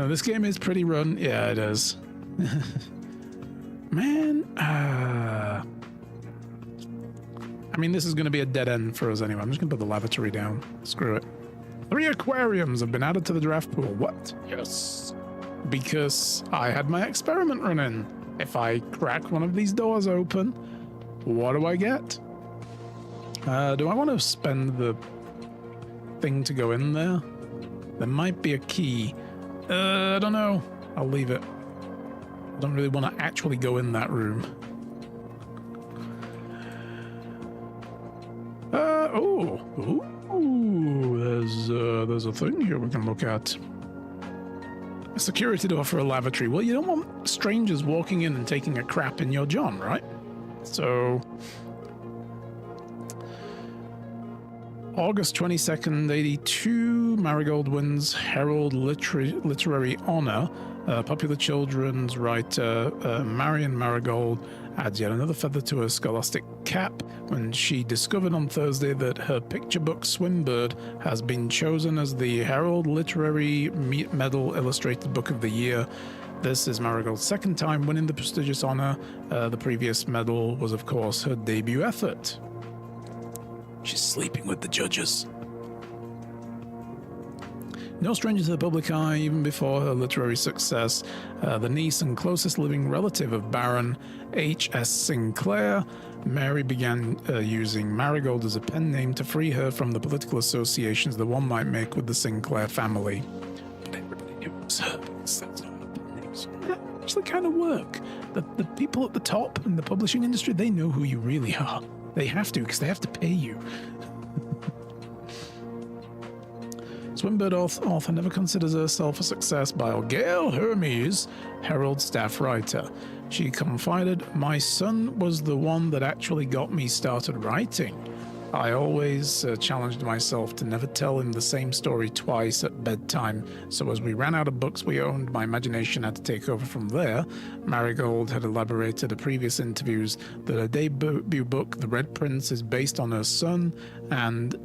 This game is pretty run. Yeah, it is. Man, I mean, this is going to be a dead end for us anyway. I'm just going to put the lavatory down. Screw it. 3 aquariums have been added to the draft pool. What? Yes. Because I had my experiment running. If I crack one of these doors open, what do I get? Do I want to spend the thing to go in there? There might be a key. I don't know. I'll leave it. I don't really want to actually go in that room. There's a thing here we can look at. A security door for a lavatory. Well, you don't want strangers walking in and taking a crap in your john, right? So, August 22nd, 82, Marigold wins Herald Literary Honor. Popular children's writer Marion Marigold adds yet another feather to her scholastic cap when she discovered on Thursday that her picture book Swimbird has been chosen as the Herald Literary Medal Illustrated Book of the Year. This is Marigold's second time winning the prestigious honor. The previous medal was, of course, her debut effort. She's sleeping with the judges. No stranger to the public eye, even before her literary success, the niece and closest living relative of Baron H.S. Sinclair, Mary began using Marigold as a pen name to free her from the political associations that one might make with the Sinclair family. But everybody knew it was her because that's not her pen name. So that actually kind of work. The people at the top in the publishing industry, they know who you really are. They have to, because they have to pay you. Swimbird author never considers herself a success by Gail Hermes, Herald staff writer. She confided, "My son was the one that actually got me started writing. I always challenged myself to never tell him the same story twice at bedtime, so as we ran out of books we owned, my imagination had to take over from there." Marigold had elaborated in previous interviews that her debut book, The Red Prince, is based on her son and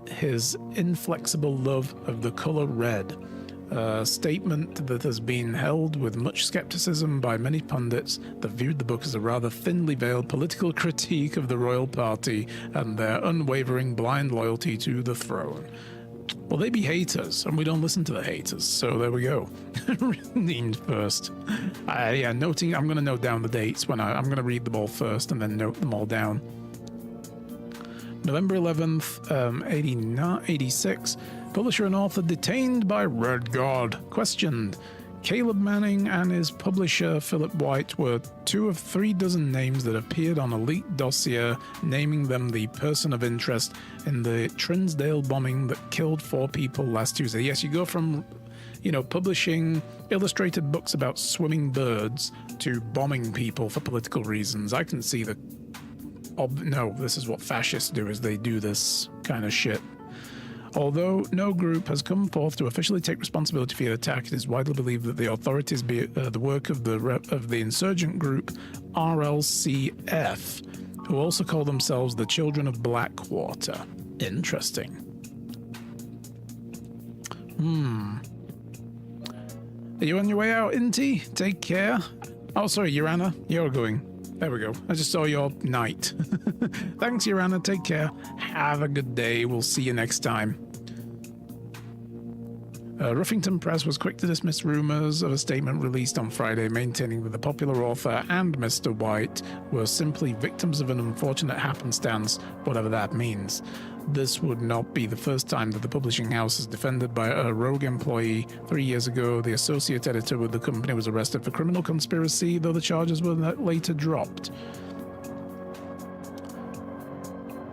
his inflexible love of the color red. A statement that has been held with much skepticism by many pundits that viewed the book as a rather thinly veiled political critique of the royal party and their unwavering blind loyalty to the throne. Well, they be haters, and we don't listen to the haters, so there we go. Reading first. I'm going to note down the dates when I'm going to read them all first and then note them all down. November 11th, 86, publisher and author detained by Red Guard. Questioned. Caleb Manning and his publisher Philip White were 2 of 3 dozen names that appeared on a leaked dossier naming them the person of interest in the Trinsdale bombing that killed 4 people last Tuesday. Yes, you go from, publishing illustrated books about swimming birds to bombing people for political reasons. I can see the... no, this is what fascists do, is they do this kind of shit. Although no group has come forth to officially take responsibility for the attack, it is widely believed that the authorities be the work of the insurgent group RLCF, who also call themselves the Children of Blackwater. Interesting. Are you on your way out, Inti? Take care. Oh, sorry, Urana, you're going. There we go. I just saw your knight. Thanks, Urana. Take care. Have a good day. We'll see you next time. Ruffington Press was quick to dismiss rumors of a statement released on Friday maintaining that the popular author and Mr. White were simply victims of an unfortunate happenstance, whatever that means. This would not be the first time that the publishing house is defended by a rogue employee. 3 years ago, the associate editor with the company was arrested for criminal conspiracy, though the charges were later dropped.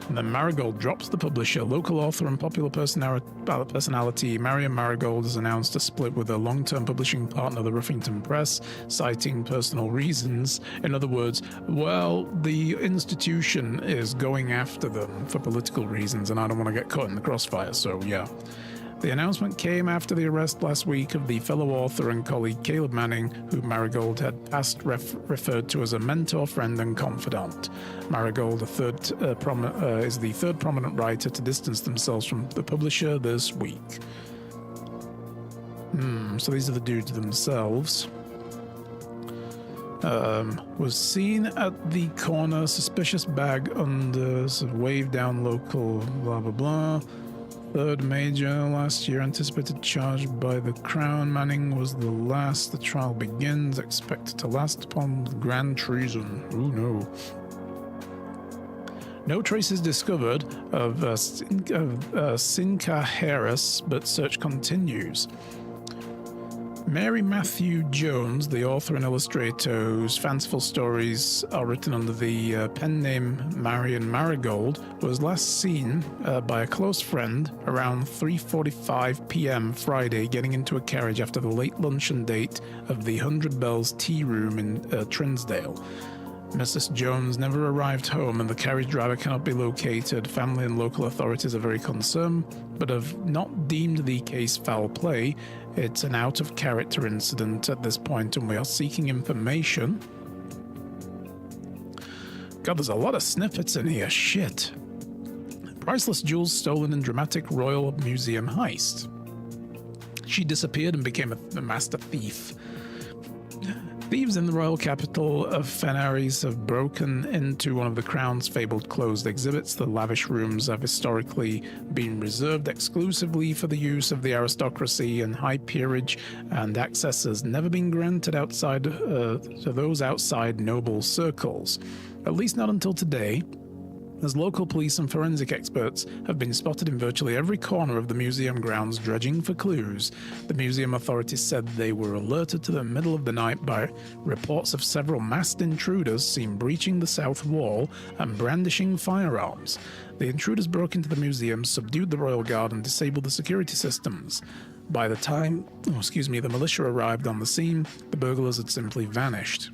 And then Marigold drops the publisher. Local author and popular personality Marion Marigold has announced a split with her long-term publishing partner, the Ruffington Press, citing personal reasons. In other words, well, the institution is going after them for political reasons, and I don't want to get caught in the crossfire, so yeah. The announcement came after the arrest last week of the fellow author and colleague Caleb Manning, who Marigold had past referred to as a mentor, friend, and confidant. Marigold, is the third prominent writer to distance themselves from the publisher this week. So these are the dudes themselves. Was seen at the corner, suspicious bag under, wave down local, blah blah blah. Third major last year, anticipated charge by the Crown. Manning was the last. The trial begins, expected to last upon grand treason. Oh no. No traces discovered of Sinca Harris, but search continues. Mary Matthew Jones, the author and illustrator whose fanciful stories are written under the pen name Marion Marigold, was last seen by a close friend around 3:45 p.m. Friday getting into a carriage after the late luncheon date of the 100 Bells Tea Room in Trinsdale. Mrs. Jones never arrived home and the carriage driver cannot be located. Family and local authorities are very concerned, but have not deemed the case foul play. It's an out-of-character incident at this point, and we are seeking information. God, there's a lot of snippets in here. Shit. Priceless jewels stolen in dramatic Royal Museum heist. She disappeared and became a master thief. Thieves in the royal capital of Fenaris have broken into one of the Crown's fabled closed exhibits. The lavish rooms have historically been reserved exclusively for the use of the aristocracy and high peerage, and access has never been granted outside to those outside noble circles. At least not until today, as local police and forensic experts have been spotted in virtually every corner of the museum grounds dredging for clues. The museum authorities said they were alerted to the middle of the night by reports of several masked intruders seen breaching the south wall and brandishing firearms. The intruders broke into the museum, subdued the royal guard, and disabled the security systems. By the time, the militia arrived on the scene, the burglars had simply vanished.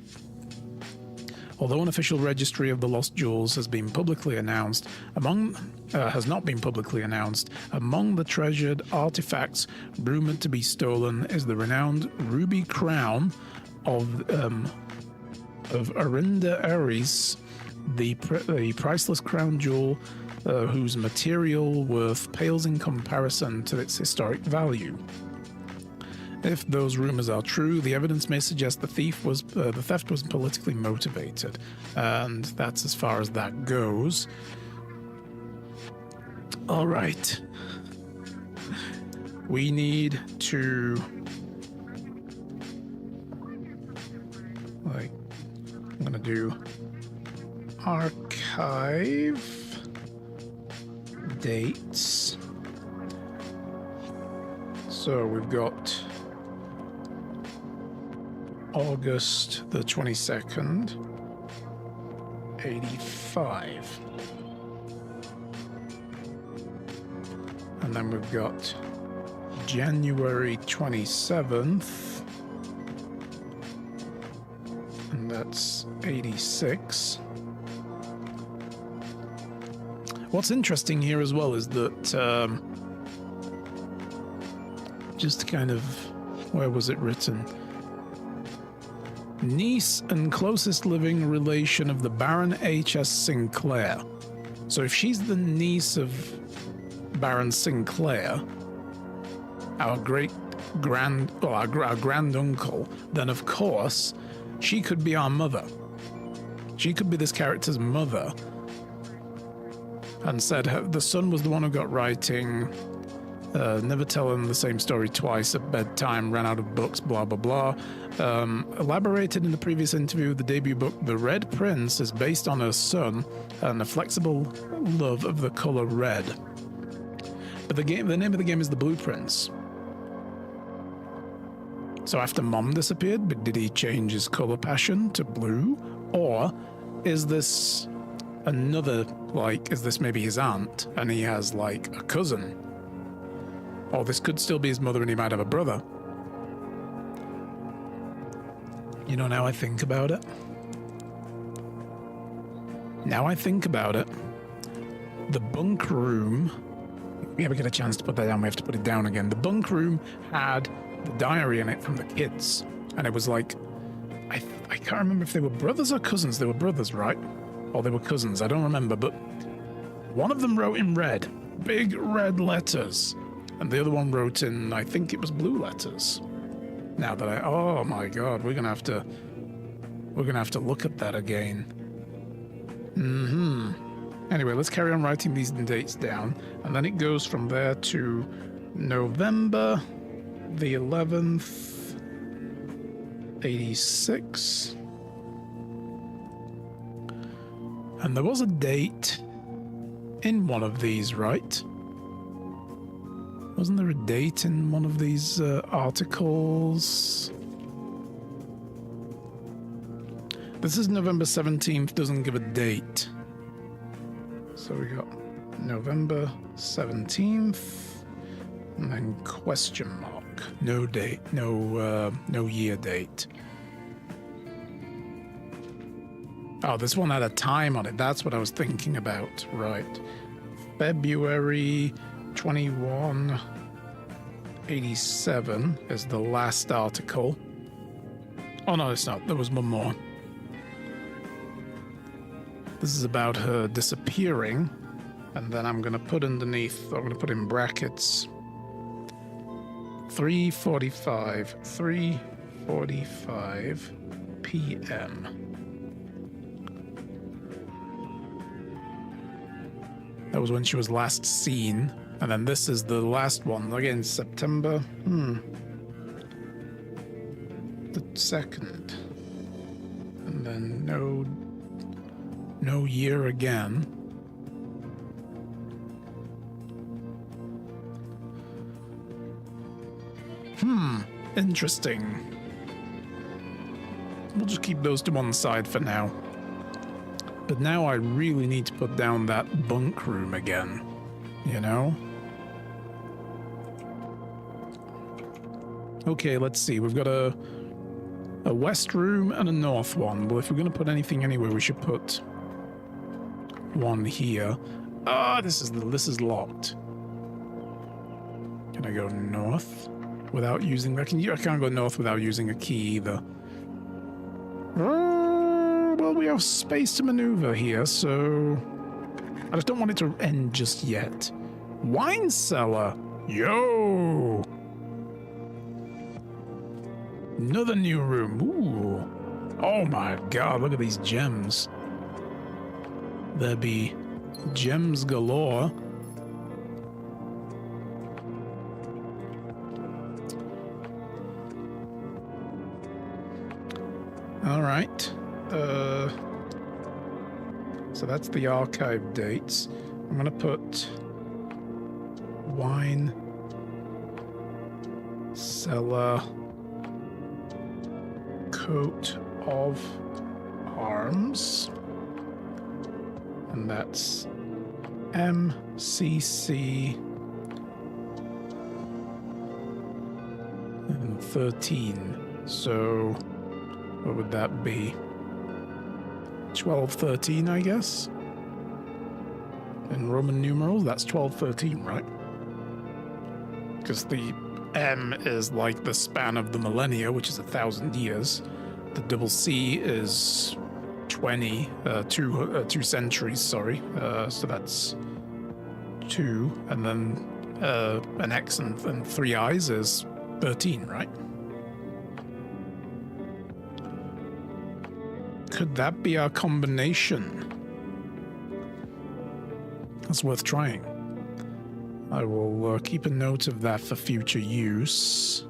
Although an official registry of the lost jewels has not been publicly announced, among the treasured artifacts rumored to be stolen is the renowned ruby crown of Arinda Aries, the priceless crown jewel whose material worth pales in comparison to its historic value. If those rumors are true, the evidence may suggest the theft was politically motivated, and that's as far as that goes. All right. We need to I'm gonna do archive dates. So we've got August the 22nd, 85. And then we've got January 27th, and that's 86. What's interesting here as well is that just kind of, where was it written? Niece and closest living relation of the Baron H.S. Sinclair. So if she's the niece of Baron Sinclair, our granduncle, then of course she could be our mother. She could be this character's mother, and said the son was the one who got writing, never telling the same story twice at bedtime, ran out of books, blah blah blah. Elaborated in the previous interview, the debut book The Red Prince is based on her son and a flexible love of the color red. But the name of the game is The Blue Prince. So after Mom disappeared, did he change his color passion to blue? Or is this another, is this maybe his aunt and he has a cousin? Or this could still be his mother and he might have a brother. Now I think about it. The bunk room, we never get a chance to put that down, we have to put it down again. The bunk room had the diary in it from the kids. And it was I can't remember if they were brothers or cousins. They were brothers, right? Or they were cousins, I don't remember. But one of them wrote in red, big red letters, And the other one wrote in, I think it was blue letters. Now that oh my god, we're gonna have to look at that again. Anyway, let's carry on writing these dates down, and then it goes from there to November the 11th, 86. And there was a date in one of these, right? Wasn't there a date in one of these articles? This is November 17th, doesn't give a date. So we got November 17th, and then question mark. No date, no year date. Oh, this one had a time on it. That's what I was thinking about. Right. February 21, 87 is the last article. Oh, no, it's not. There was one more. This is about her disappearing. And then I'm going to put underneath, I'm going to put in brackets, 3:45 p.m. That was when she was last seen. And then this is the last one. Again, September. The 2nd. And then no year again. Interesting. We'll just keep those to one side for now. But now I really need to put down that bunk room again, you know? Okay, let's see. We've got a west room and a north one. Well, if we're going to put anything anywhere, we should put one here. Ah, this is locked. Can I go north without using that? I can't go north without using a key either. Well, we have space to maneuver here, so I just don't want it to end just yet. Wine cellar! Yo! Another new room. Ooh. Oh my god, look at these gems. There be gems galore. All right. So that's the archive dates. I'm gonna put wine cellar coat of arms, and that's MCC and 13. So what would that be? 1213, I guess. In Roman numerals, that's 1213, right? Because the M is like the span of the millennia, which is 1,000 years. The double C is 2 centuries, sorry. So that's 2, and then an X and 3 I's is 13, right? Could that be our combination? That's worth trying. I will keep a note of that for future use.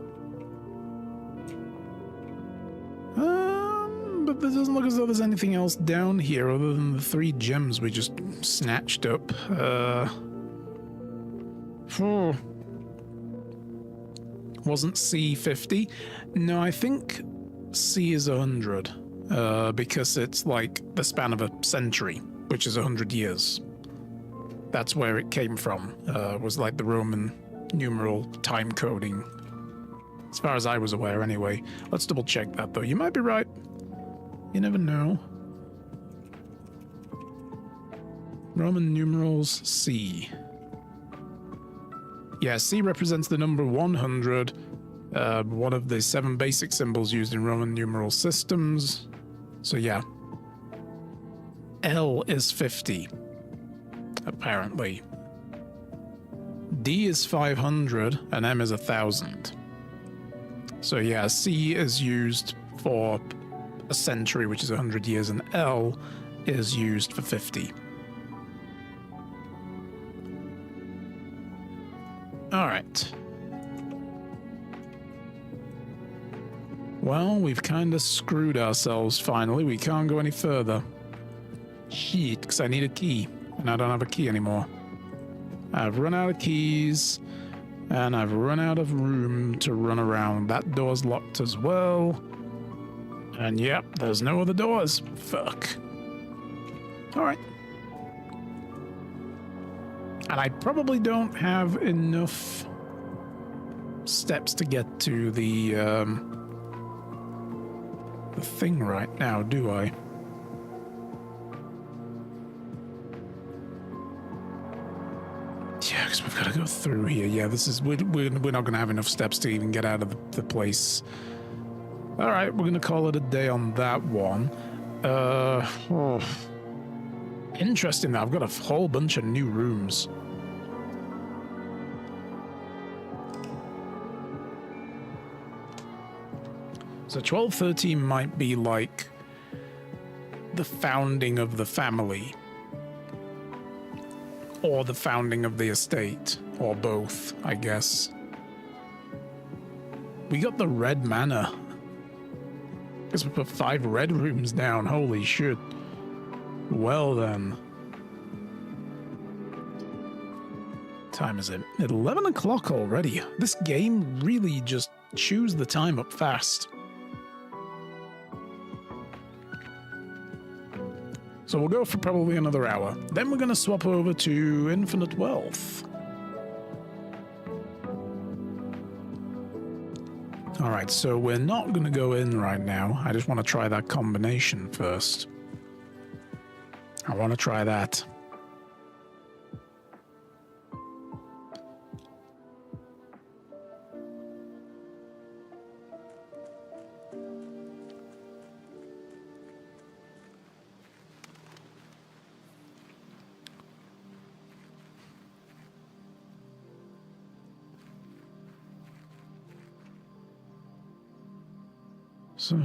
But it doesn't look as though there's anything else down here other than the 3 gems we just snatched up. Wasn't C 50? No, I think C is 100. Because it's like the span of a century, which is 100 years. That's where it came from, was like the Roman numeral time coding. As far as I was aware, anyway. Let's double check that, though. You might be right. You never know. Roman numerals C. Yeah, C represents the number 100, one of the 7 basic symbols used in Roman numeral systems. So yeah, L is 50, apparently. D is 500 and M is 1,000. So yeah, C is used for a century, which is 100 years, and L is used for 50. All right. Well, we've kind of screwed ourselves finally. We can't go any further. Shit, because I need a key, and I don't have a key anymore. I've run out of keys, and I've run out of room to run around. That door's locked as well. And yep, there's no other doors. Fuck. Alright. And I probably don't have enough steps to get to the thing right now, do I? Yeah, because we've got to go through here. Yeah, this is... We're not going to have enough steps to even get out of the place. Alright, we're going to call it a day on that one. Interesting that I've got a whole bunch of new rooms. So 1213 might be like the founding of the family. Or the founding of the estate. Or both, I guess. We got the red manor. Guess we put 5 red rooms down. Holy shit. Well then. Time is it? 11 o'clock already. This game really just chews the time up fast. So we'll go for probably another hour. Then we're going to swap over to Infinite Wealth. Alright, so we're not going to go in right now. I just want to try that combination first. I want to try that. So,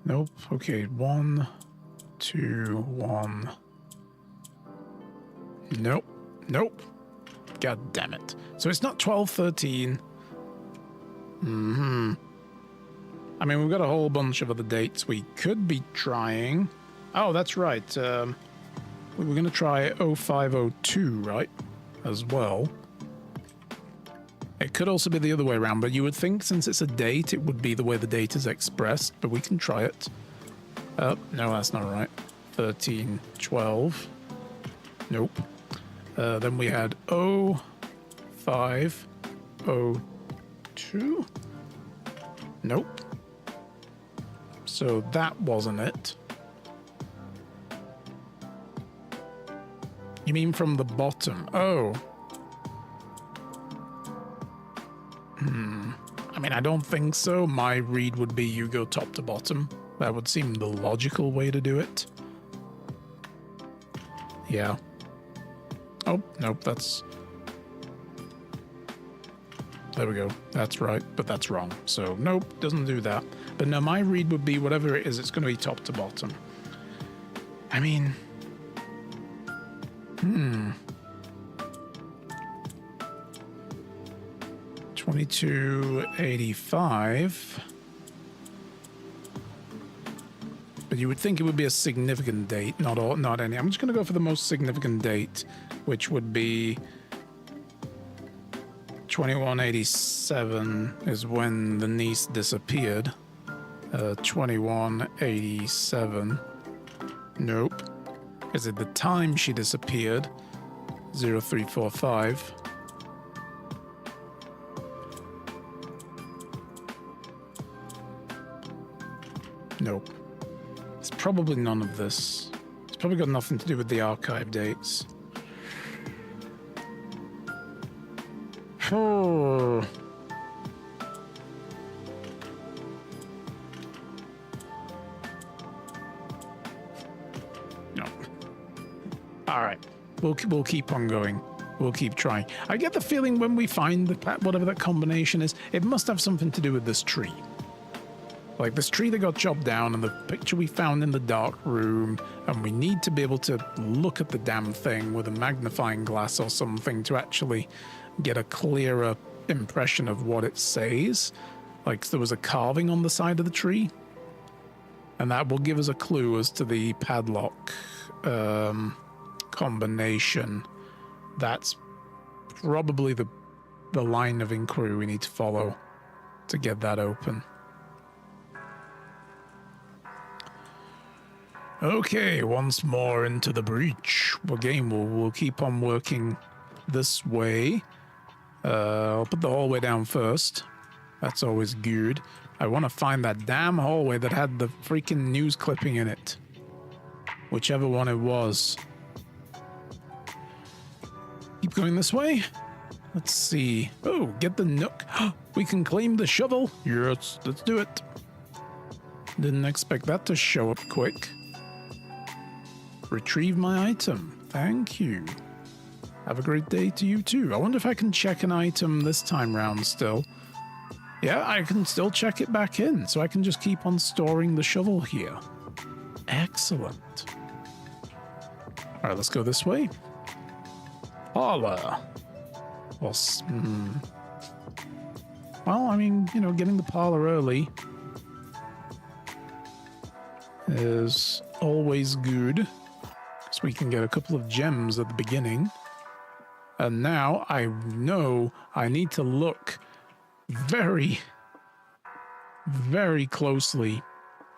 nope. Okay, 1, 2, 1. Nope. Nope. God damn it. So it's not 1213. I mean, we've got a whole bunch of other dates we could be trying. Oh, that's right. We were going to try 0502, right? As well. It could also be the other way around, but you would think since it's a date, it would be the way the date is expressed, but we can try it. Oh, no, that's not right. 1312. Nope. Then we had 0502. Nope. So that wasn't it. You mean from the bottom? Oh. I mean, I don't think so. My read would be you go top to bottom. That would seem the logical way to do it. Yeah. Oh, nope, that's... There we go. That's right, but that's wrong. So, nope, doesn't do that. But no, my read would be whatever it is, it's going to be top to bottom. I mean... 2285. But you would think it would be a significant date, not any. I'm just going to go for the most significant date, which would be 2187 is when the niece disappeared. 2187. Nope. Is it the time she disappeared? 0345. Nope. It's probably none of this. It's probably got nothing to do with the archive dates. Oh. No. All right. We'll keep on going. We'll keep trying. I get the feeling when we find whatever that combination is, it must have something to do with this tree. Like this tree that got chopped down and the picture we found in the dark room, and we need to be able to look at the damn thing with a magnifying glass or something to actually get a clearer impression of what it says. Like there was a carving on the side of the tree, and that will give us a clue as to the padlock combination. That's probably the line of inquiry we need to follow to get that open. Okay, once more into the breach. Again, we'll keep on working this way. I'll put the hallway down first. That's always good. I want to find that damn hallway that had the freaking news clipping in it. Whichever one it was. Keep going this way. Let's see. Oh, get the nook. We can claim the shovel. Yes, let's do it. Didn't expect that to show up quick. Retrieve my item. Thank you. Have a great day to you too. I wonder if I can check an item this time round still. Yeah, I can still check it back in, so I can just keep on storing the shovel here. Excellent. All right, let's go this way. Parlor. Well, I mean, you know, getting the parlor early is always good. So we can get a couple of gems at the beginning. And now I know I need to look very, very closely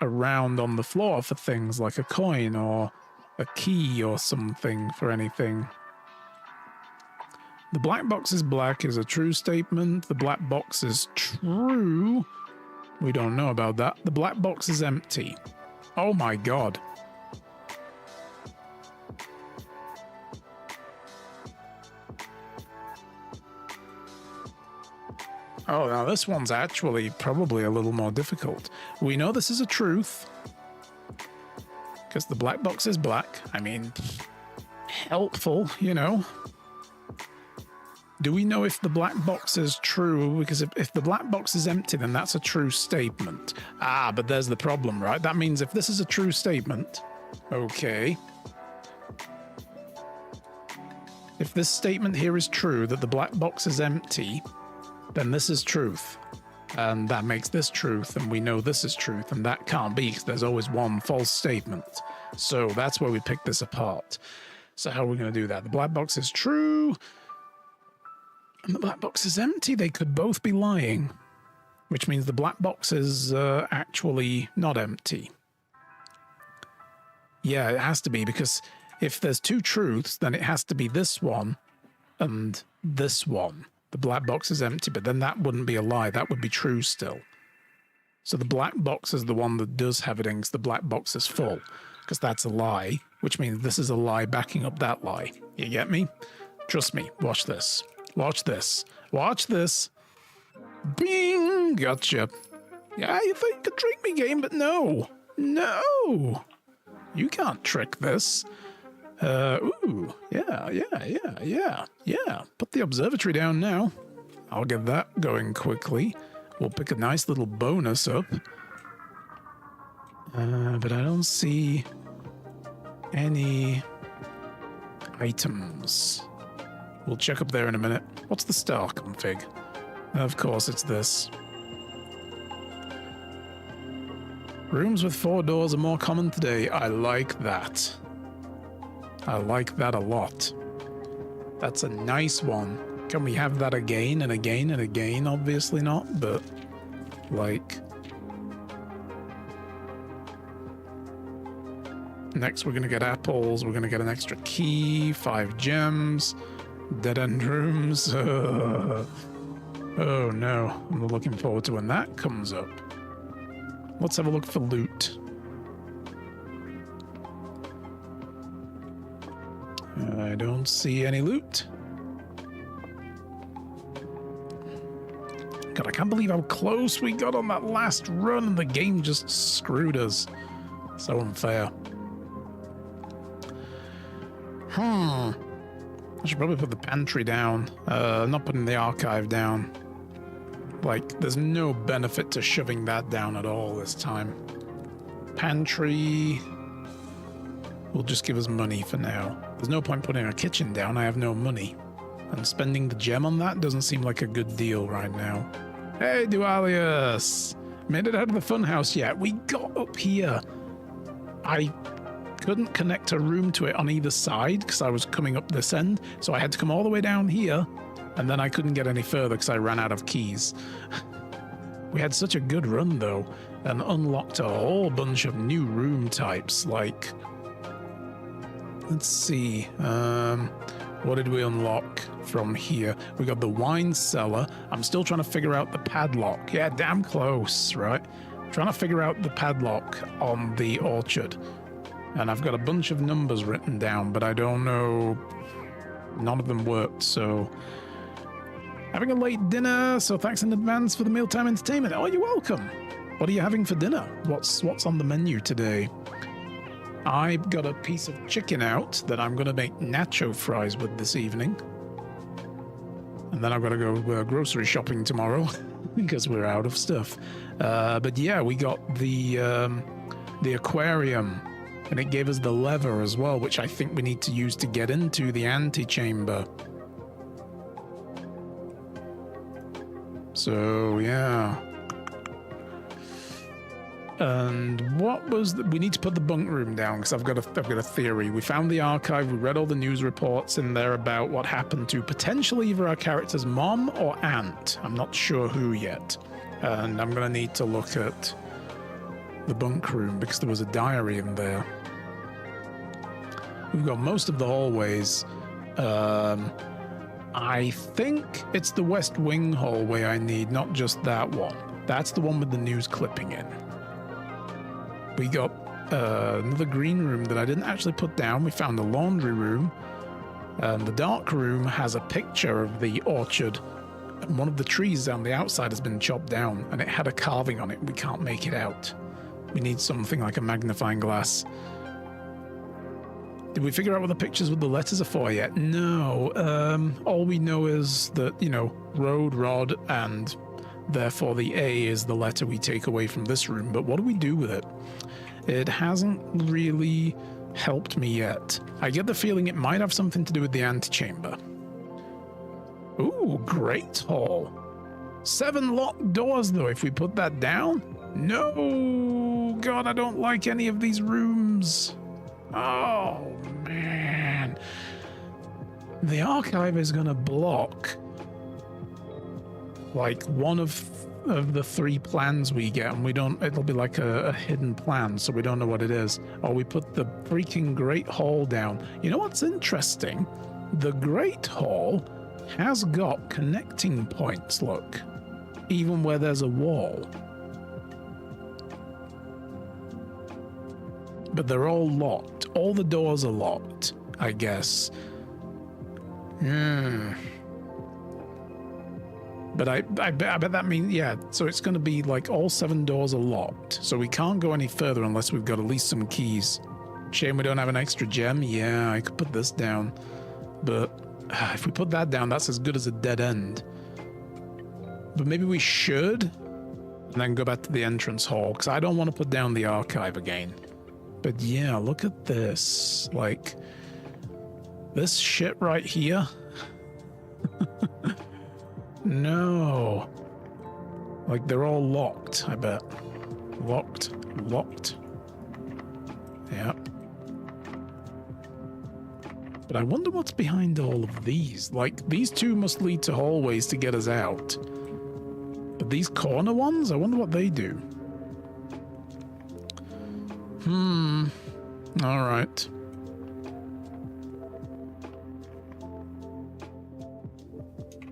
around on the floor for things like a coin or a key or something for anything. The black box is black is a true statement. The black box is true. We don't know about that. The black box is empty. Oh my god. Oh, now this one's actually probably a little more difficult. We know this is a truth. Because the black box is black. I mean, helpful, you know. Do we know if the black box is true? Because if the black box is empty, then that's a true statement. Ah, but there's the problem, right? That means if this is a true statement, okay. If this statement here is true, that the black box is empty, then this is truth. And that makes this truth, and we know this is truth, and that can't be, because there's always one false statement. So that's where we pick this apart. So how are we going to do that? The black box is true, and the black box is empty. They could both be lying, which means the black box is actually not empty. Yeah, it has to be, because if there's two truths, then it has to be this one and this one. The black box is empty, but then that wouldn't be a lie. That would be true still. So the black box is the one that does have it in, because the black box is full, because that's a lie, which means this is a lie backing up that lie. You get me? Trust me. Watch this. Watch this. Watch this. Bing! Gotcha. Yeah, you thought you could trick me, game, but no. No! You can't trick this. Ooh, yeah. Put the observatory down now. I'll get that going quickly. We'll pick a nice little bonus up. But I don't see any items. We'll check up there in a minute. What's the star config? Of course it's this. Rooms with 4 doors are more common today. I like that. I like that a lot. That's a nice one. Can we have that again and again and again? Obviously not, but like... Next we're gonna get apples, we're gonna get an extra key, 5 gems, dead-end rooms. Oh no, I'm looking forward to when that comes up. Let's have a look for loot. I don't see any loot. God, I can't believe how close we got on that last run and the game just screwed us. So unfair. I should probably put the pantry down. Not putting the archive down. Like, there's no benefit to shoving that down at all this time. Pantry will just give us money for now. There's no point putting a kitchen down. I have no money. And spending the gem on that doesn't seem like a good deal right now. Hey, Dualius! Made it out of the funhouse yet. We got up here. I couldn't connect a room to it on either side because I was coming up this end. So I had to come all the way down here. And then I couldn't get any further because I ran out of keys. We had such a good run, though, and unlocked a whole bunch of new room types, like... Let's see, what did we unlock from here? We got the wine cellar. I'm still trying to figure out the padlock. Yeah, damn close, right? Trying to figure out the padlock on the orchard. And I've got a bunch of numbers written down, but I don't know... None of them worked, so... Having a late dinner, so thanks in advance for the mealtime entertainment. Oh, you're welcome. What are you having for dinner? What's on the menu today? I've got a piece of chicken out that I'm going to make nacho fries with this evening. And then I've got to go grocery shopping tomorrow because we're out of stuff. But yeah, we got the aquarium, and it gave us the lever as well, which I think we need to use to get into the antechamber. So, yeah. And what was we need to put the bunk room down because I've got a theory. We found the archive, we read all the news reports in there about what happened to potentially either our character's mom or aunt. I'm not sure who yet. And I'm going to need to look at the bunk room because there was a diary in there. We've got most of the hallways. I think it's the West Wing hallway I need, not just that one. That's the one with the news clipping in. We got another green room that I didn't actually put down. We found the laundry room. The dark room has a picture of the orchard. And one of the trees on the outside has been chopped down, and it had a carving on it. We can't make it out. We need something like a magnifying glass. Did we figure out what the pictures with the letters are for yet? No. All we know is that, you know, road, rod, and therefore the A is the letter we take away from this room. But what do we do with it? It hasn't really helped me yet. I get the feeling it might have something to do with the antechamber. Ooh, great hall. 7 locked doors, though, if we put that down. No! God, I don't like any of these rooms. Oh, man. The archive is going to block like one of the 3 plans we get, and we don't, it'll be like a hidden plan, so we don't know what it is. Or we put the freaking Great Hall down. You know what's interesting? The Great Hall has got connecting points, look. Even where there's a wall. But they're all locked. All the doors are locked, I guess. But I bet that means, yeah, so it's going to be like all 7 doors are locked. So we can't go any further unless we've got at least some keys. Shame we don't have an extra gem. Yeah, I could put this down. But if we put that down, that's as good as a dead end. But maybe we should. And then go back to the entrance hall, because I don't want to put down the archive again. But yeah, look at this. Like, this shit right here. No. Like, they're all locked, I bet. Locked. Yep. But I wonder what's behind all of these. Like, these 2 must lead to hallways to get us out. But these corner ones, I wonder what they do. All right.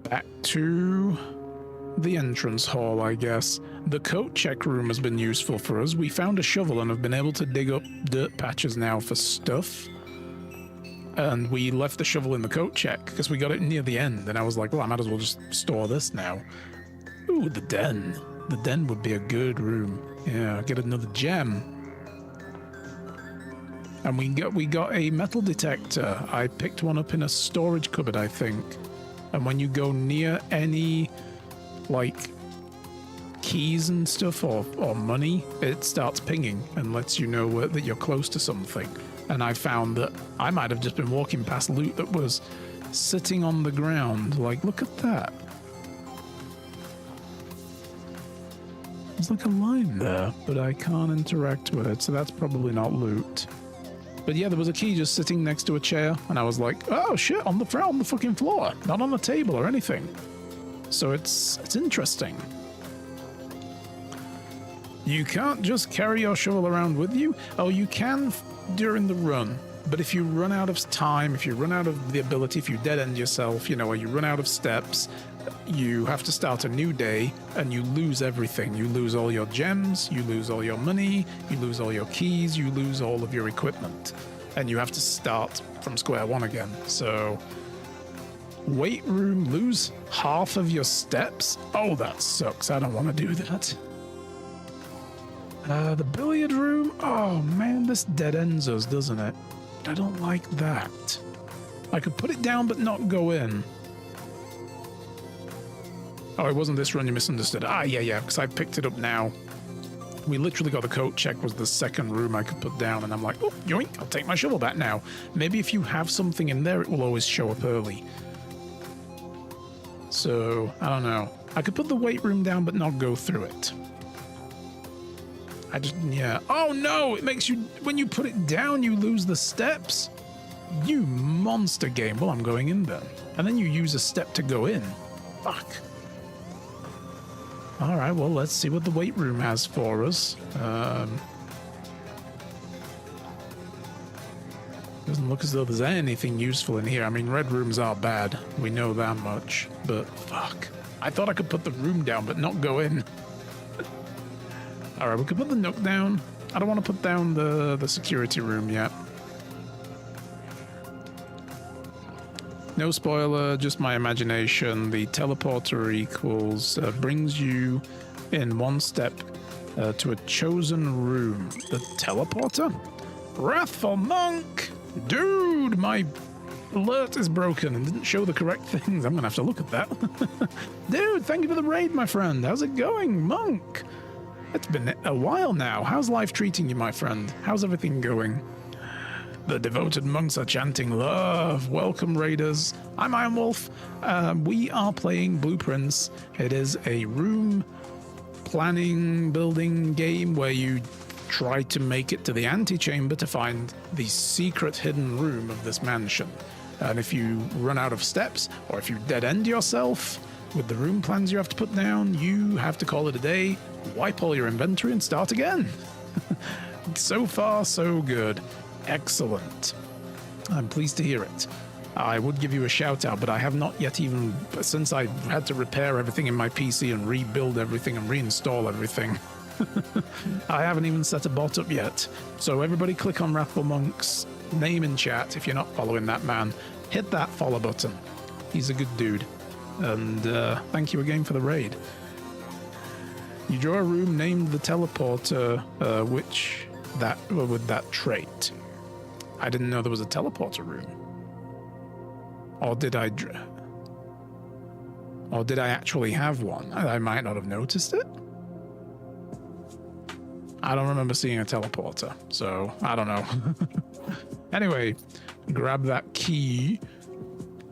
Back to the entrance hall, I guess. The coat check room has been useful for us. We found a shovel and have been able to dig up dirt patches now for stuff. And we left the shovel in the coat check because we got it near the end. And I was like, well, I might as well just store this now. Ooh, the den. The den would be a good room. Yeah, get another gem. And we got a metal detector. I picked one up in a storage cupboard, I think. And when you go near any, like, keys and stuff or money, it starts pinging and lets you know that you're close to something. And I found that I might have just been walking past loot that was sitting on the ground. Like, look at that. There's like a line there, but I can't interact with it, so that's probably not loot. But yeah, there was a key just sitting next to a chair, and I was like, oh shit, on the fucking floor, not on a table or anything. So it's interesting. You can't just carry your shovel around with you. Oh, you can during the run, but if you run out of time, if you run out of the ability, if you dead end yourself, you know, or you run out of steps, you have to start a new day and you lose everything. You lose all your gems, you lose all your money, you lose all your keys, you lose all of your equipment, and you have to start from square one again. So, weight room, lose half of your steps? Oh, that sucks. I don't want to do that. The billiard room? Oh man, this dead ends us, doesn't it? I don't like that. I could put it down but not go in. Oh, it wasn't this run, you misunderstood. Ah, yeah, because I picked it up now. We literally got the coat check was the second room I could put down, and I'm like, oh, yoink, I'll take my shovel back now. Maybe if you have something in there, it will always show up early. So, I don't know. I could put the weight room down but not go through it. Yeah. Oh no, it makes you, when you put it down, you lose the steps. You monster game. Well, I'm going in then. And then you use a step to go in. Fuck. All right, well, let's see what the weight room has for us. Doesn't look as though there's anything useful in here. I mean, red rooms are bad. We know that much. But fuck. I thought I could put the room down, but not go in. All right, we could put the nook down. I don't want to put down the security room yet. No spoiler, just my imagination. The teleporter equals brings you in one step to a chosen room. The teleporter? Wrathful monk! Dude, my alert is broken and didn't show the correct things. I'm gonna have to look at that. Dude, thank you for the raid, my friend. How's it going, monk? It's been a while now. How's life treating you, my friend? How's everything going? The devoted monks are chanting love. Welcome, raiders. I'm Iron Wolf. We are playing Blueprints. It is a room planning building game where you try to make it to the antechamber to find the secret hidden room of this mansion. And if you run out of steps, or if you dead end yourself with the room plans you have to put down, you have to call it a day, wipe all your inventory and start again. So far, so good. Excellent. I'm pleased to hear it. I would give you a shout out, but I have not yet even, since I had to repair everything in my PC and rebuild everything and reinstall everything, I haven't even set a bot up yet. So everybody click on Wrathful Monk's name in chat if you're not following that man. Hit that follow button. He's a good dude. And thank you again for the raid. You draw a room named the teleporter, with that trait. I didn't know there was a teleporter room. Or did I actually have one? I might not have noticed it. I don't remember seeing a teleporter, so I don't know. Anyway, grab that key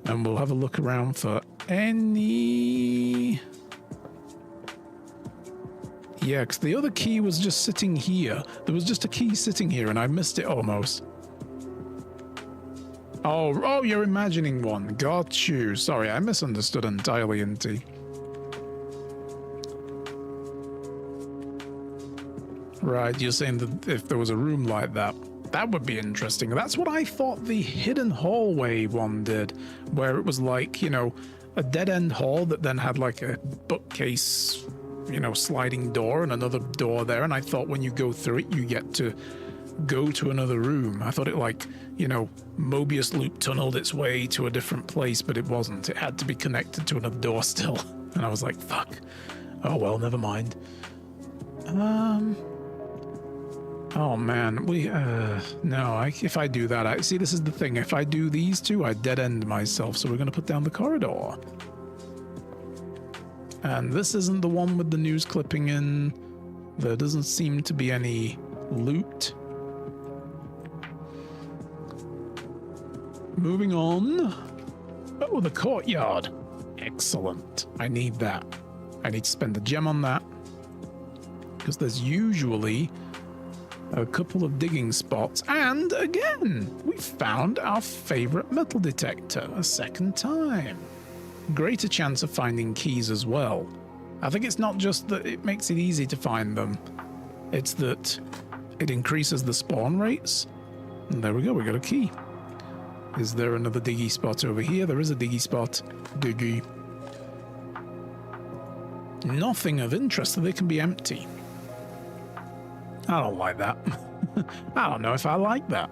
and we'll have a look around for any... Yeah, because the other key was just sitting here. There was just a key sitting here and I missed it almost. Oh, you're imagining one. Got you. Sorry, I misunderstood entirely, Inti. Right, you're saying that if there was a room like that, that would be interesting. That's what I thought the hidden hallway one did, where it was like, you know, a dead-end hall that then had like a bookcase, you know, sliding door and another door there, and I thought when you go through it, you get to go to another room. I thought it like, you know, Mobius loop tunneled its way to a different place, but it wasn't. It had to be connected to another door still. And I was like, fuck. Oh well, never mind. Oh man, no, if I do that, see, this is the thing. If I do these two, I dead end myself. So we're going to put down the corridor. And this isn't the one with the news clipping in. There doesn't seem to be any loot. Moving on. Oh, the courtyard. Excellent. I need that. I need to spend a gem on that. Because there's usually a couple of digging spots. And again, we found our favorite metal detector a second time. Greater chance of finding keys as well. I think it's not just that it makes it easy to find them. It's that it increases the spawn rates. And there we go, we got a key. Is there another diggy spot over here? There is a diggy spot. Diggy. Nothing of interest, so they can be empty. I don't like that. I don't know if I like that.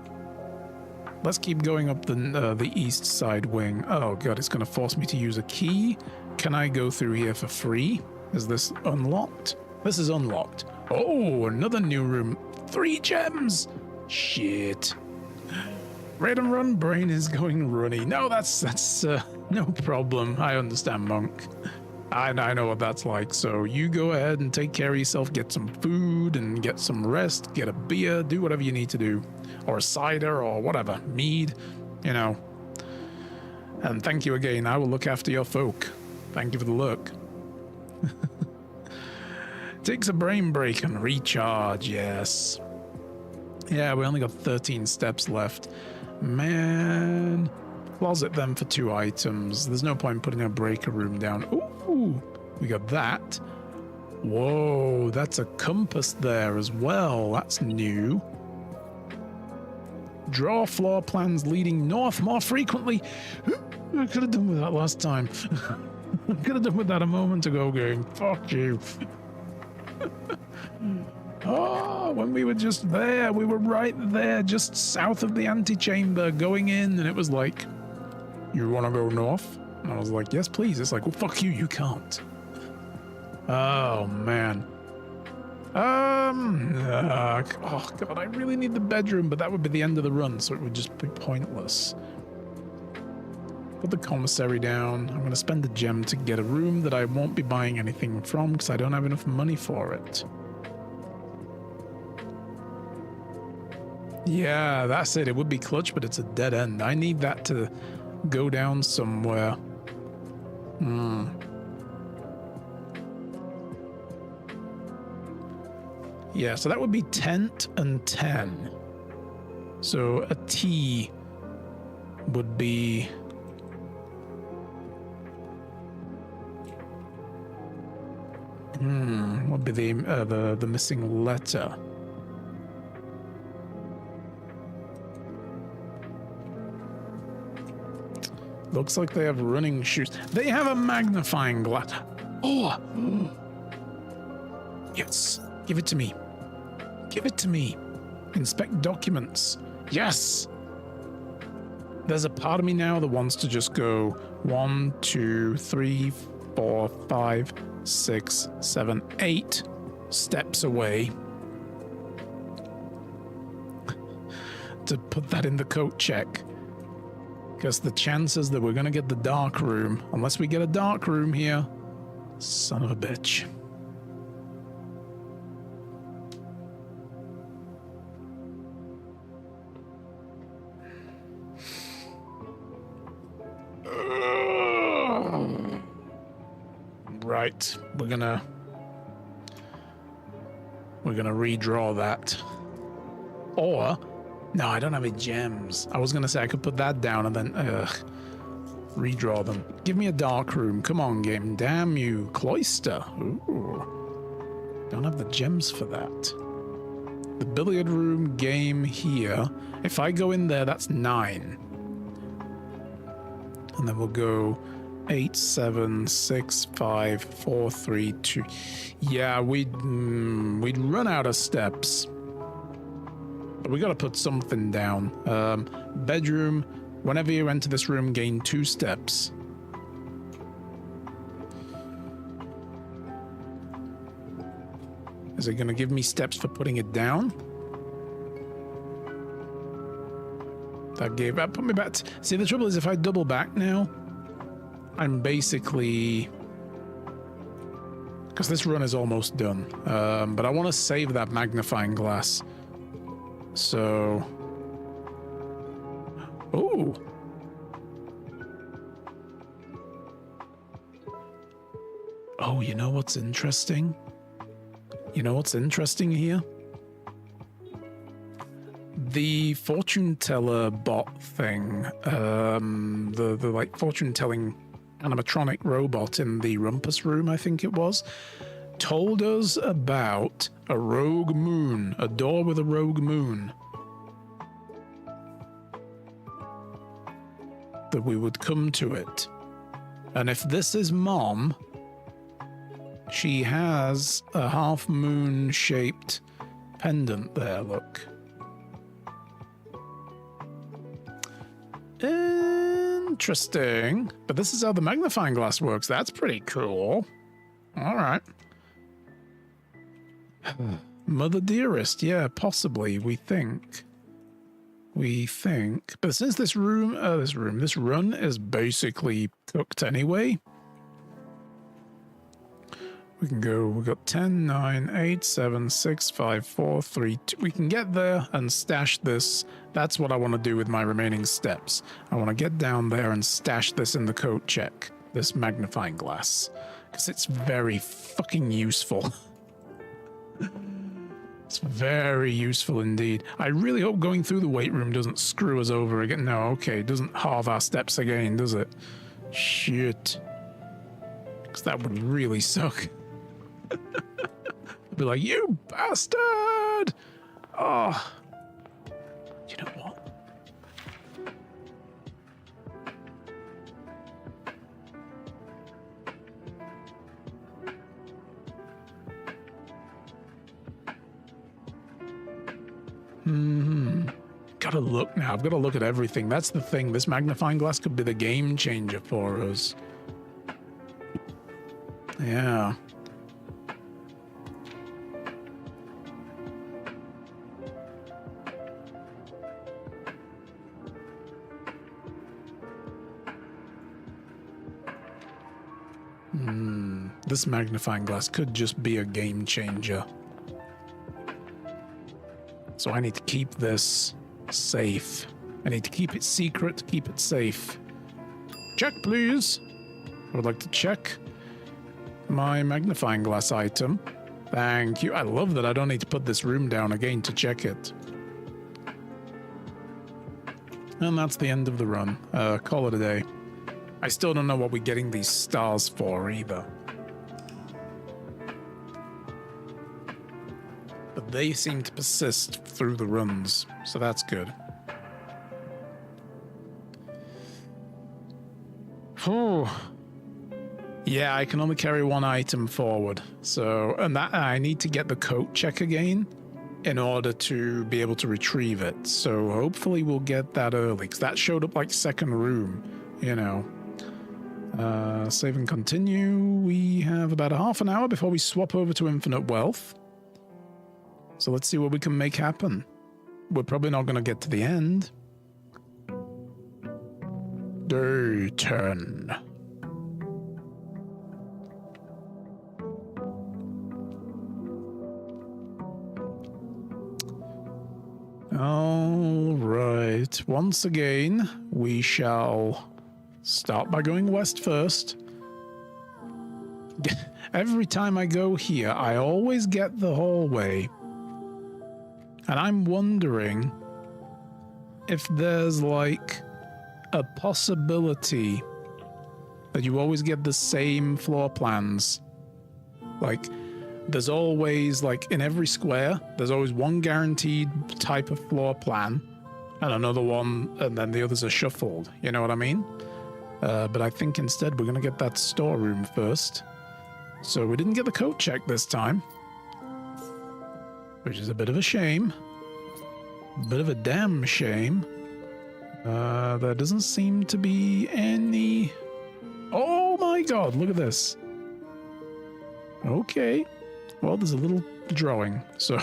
Let's keep going up the east side wing. Oh god, it's going to force me to use a key. Can I go through here for free? Is this unlocked? This is unlocked. Oh, another new room. 3 gems! Shit. Raid and run brain is going runny. No, that's no problem. I understand, Monk. I know what that's like. So you go ahead and take care of yourself. Get some food and get some rest. Get a beer. Do whatever you need to do. Or a cider or whatever. Mead, you know. And thank you again. I will look after your folk. Thank you for the look. Takes a brain break and recharge. Yes. Yeah, we only got 13 steps left. Man. Closet them for 2 items. There's no point putting a breaker room down. Ooh, we got that. Whoa, that's a compass there as well. That's new. Draw floor plans leading north more frequently. I could have done with that last time. I could have done with that a moment ago, going, fuck you. Oh, when we were just there, we were right there, just south of the antechamber, going in, and it was like, you want to go north? And I was like, yes, please. It's like, well, fuck you, you can't. Oh, man. Oh, God, I really need the bedroom, but that would be the end of the run, so it would just be pointless. Put the commissary down. I'm going to spend a gem to get a room that I won't be buying anything from because I don't have enough money for it. Yeah, that's it. It would be clutch, but it's a dead end. I need that to go down somewhere. Yeah, so that would be tent and 10. So a T would be... what would be the missing letter? Looks like they have running shoes. They have a magnifying glass. Oh! Yes! Give it to me. Give it to me. Inspect documents. Yes! There's a part of me now that wants to just go 1, 2, 3, 4, 5, 6, 7, 8 steps away to put that in the coat check. Because the chances that we're going to get the dark room, unless we get a dark room here, son of a bitch. Right, we're gonna redraw that. Or no, I don't have any gems. I was gonna say I could put that down and then redraw them. Give me a dark room. Come on, game. Damn you, cloister. Ooh. Don't have the gems for that. The billiard room game here. If I go in there, that's 9. And then we'll go 8, 7, 6, 5, 4, 3, 2. Yeah, we'd run out of steps. But we got to put something down. Bedroom. Whenever you enter this room, gain 2 steps. Is it going to give me steps for putting it down? That put me back. See, the trouble is if I double back now, I'm basically... Because this run is almost done. But I want to save that magnifying glass. So... Oh! Oh, you know what's interesting? You know what's interesting here? The fortune teller bot thing, the like fortune telling animatronic robot in the rumpus room, I think it was, told us about a rogue moon, a door with a rogue moon. That we would come to it. And if this is Mom, she has a half moon shaped pendant there, look. Interesting. But this is how the magnifying glass works. That's pretty cool. All right. Mother dearest. Yeah, possibly, we think. But since this run is basically cooked anyway, we can go, we've got 10, 9, 8, 7, 6, 5, 4, 3, 2. We can get there and stash this. That's what I want to do with my remaining steps. I want to get down there and stash this in the coat check, this magnifying glass, because it's very fucking useful. It's very useful indeed. I really hope going through the weight room doesn't screw us over again. No, okay, it doesn't halve our steps again, does it? Shit. Because that would really suck. I'd be like, you bastard! Oh. You know what? Gotta look now. I've got to look at everything. That's the thing. This magnifying glass could be the game changer for us. Yeah. This magnifying glass could just be a game changer. So I need to keep this safe. I need to keep it secret, keep it safe. Check, please. I would like to check my magnifying glass item. Thank you. I love that I don't need to put this room down again to check it. And that's the end of the run. Call it a day. I still don't know what we're getting these stars for either. But they seem to persist through the runs, so that's good. Whew. Yeah, I can only carry one item forward. So, and that I need to get the coat check again in order to be able to retrieve it. So hopefully we'll get that early, because that showed up like second room, you know. Save and continue. We have about a half an hour before we swap over to Infinite Wealth. So let's see what we can make happen. We're probably not going to get to the end. Day 10. All right. Once again, we shall start by going west first. Every time I go here, I always get the hallway. And I'm wondering if there's like a possibility that you always get the same floor plans. Like, there's always, like, in every square, there's always one guaranteed type of floor plan and another one, and then the others are shuffled. You know what I mean? But I think instead we're going to get that storeroom first. So we didn't get the coat check this time, which is a bit of a shame. Bit of a damn shame. There doesn't seem to be any... Oh my god, look at this. Okay. Well, there's a little drawing, so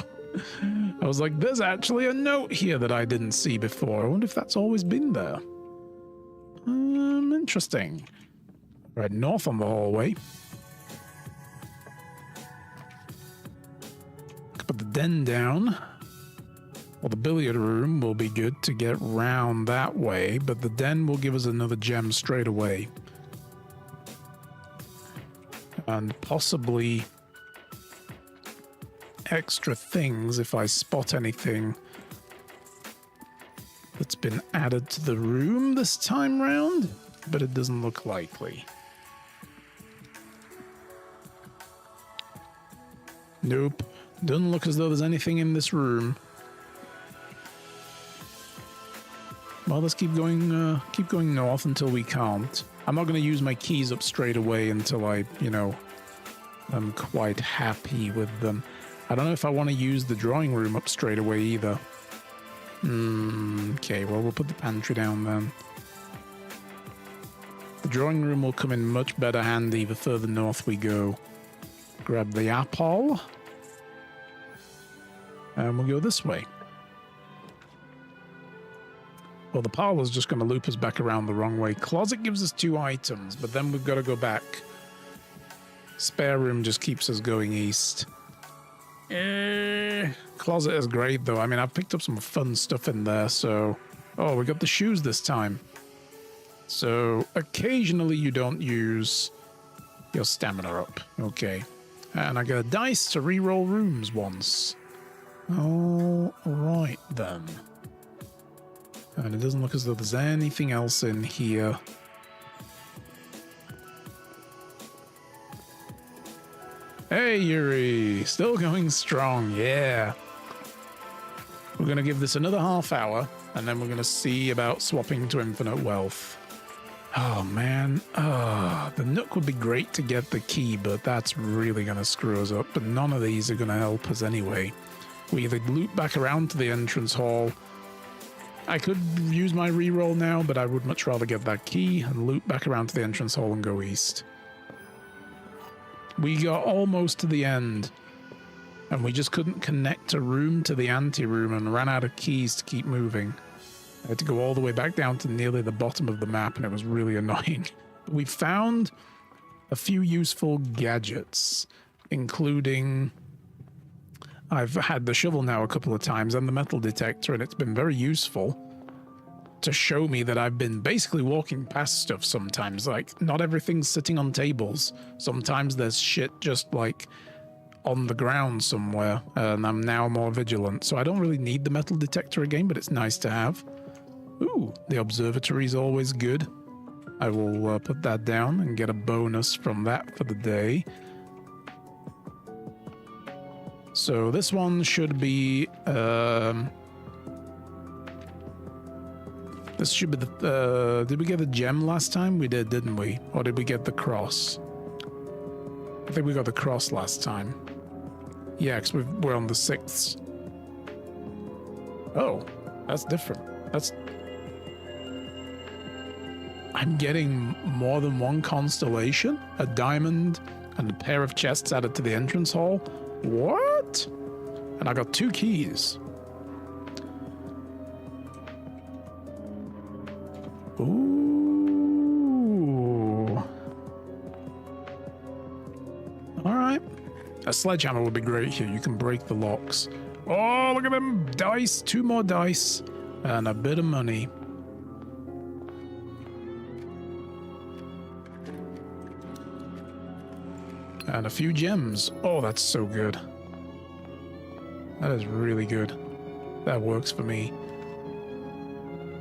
I was like, there's actually a note here that I didn't see before. I wonder if that's always been there. Interesting. Right, north on the hallway. Put the den down. Well, the billiard room will be good to get round that way, but the den will give us another gem straight away. And possibly extra things if I spot anything that's been added to the room this time round, but it doesn't look likely. Nope. Doesn't look as though there's anything in this room. Well, let's keep going north until we can't. I'm not going to use my keys up straight away until I, I'm quite happy with them. I don't know if I want to use the drawing room up straight away either. Okay, well, we'll put the pantry down then. The drawing room will come in much better handy the further north we go. Grab the apple. And we'll go this way. Well, the parlor's just going to loop us back around the wrong way. Closet gives us 2 items, but then we've got to go back. Spare room just keeps us going east. Closet is great, though. I mean, I've picked up some fun stuff in there, so... Oh, we got the shoes this time. So, occasionally you don't use your stamina up. Okay. And I got a dice to reroll rooms once. All right, then. And it doesn't look as though there's anything else in here. Hey, Yuri! Still going strong, yeah. We're going to give this another half hour, and then we're going to see about swapping to infinite wealth. Oh, man. The Nook would be great to get the key, but that's really going to screw us up. But none of these are going to help us anyway. We either loop back around to the entrance hall. I could use my reroll now, but I would much rather get that key and loop back around to the entrance hall and go east. We got almost to the end, and we just couldn't connect a room to the ante-room and ran out of keys to keep moving. I had to go all the way back down to nearly the bottom of the map, and it was really annoying. We found a few useful gadgets, including... I've had the shovel now a couple of times and the metal detector, and it's been very useful to show me that I've been basically walking past stuff sometimes. Like, not everything's sitting on tables. Sometimes there's shit just, like, on the ground somewhere, and I'm now more vigilant. So I don't really need the metal detector again, but it's nice to have. Ooh, the observatory is always good. I will put that down and get a bonus from that for the day. So this one should be, this should be the, did we get a gem last time? We did, didn't we? Or did we get the cross? I think we got the cross last time. Yeah, because we're on the 6th. Oh, that's different. I'm getting more than one constellation, a diamond, and a pair of chests added to the entrance hall. What? And I got 2 keys. Ooh. All right. A sledgehammer would be great here. You can break the locks. Oh, look at them dice. 2 more dice. And a bit of money. And a few gems. Oh, that's so good. That is really good. That works for me.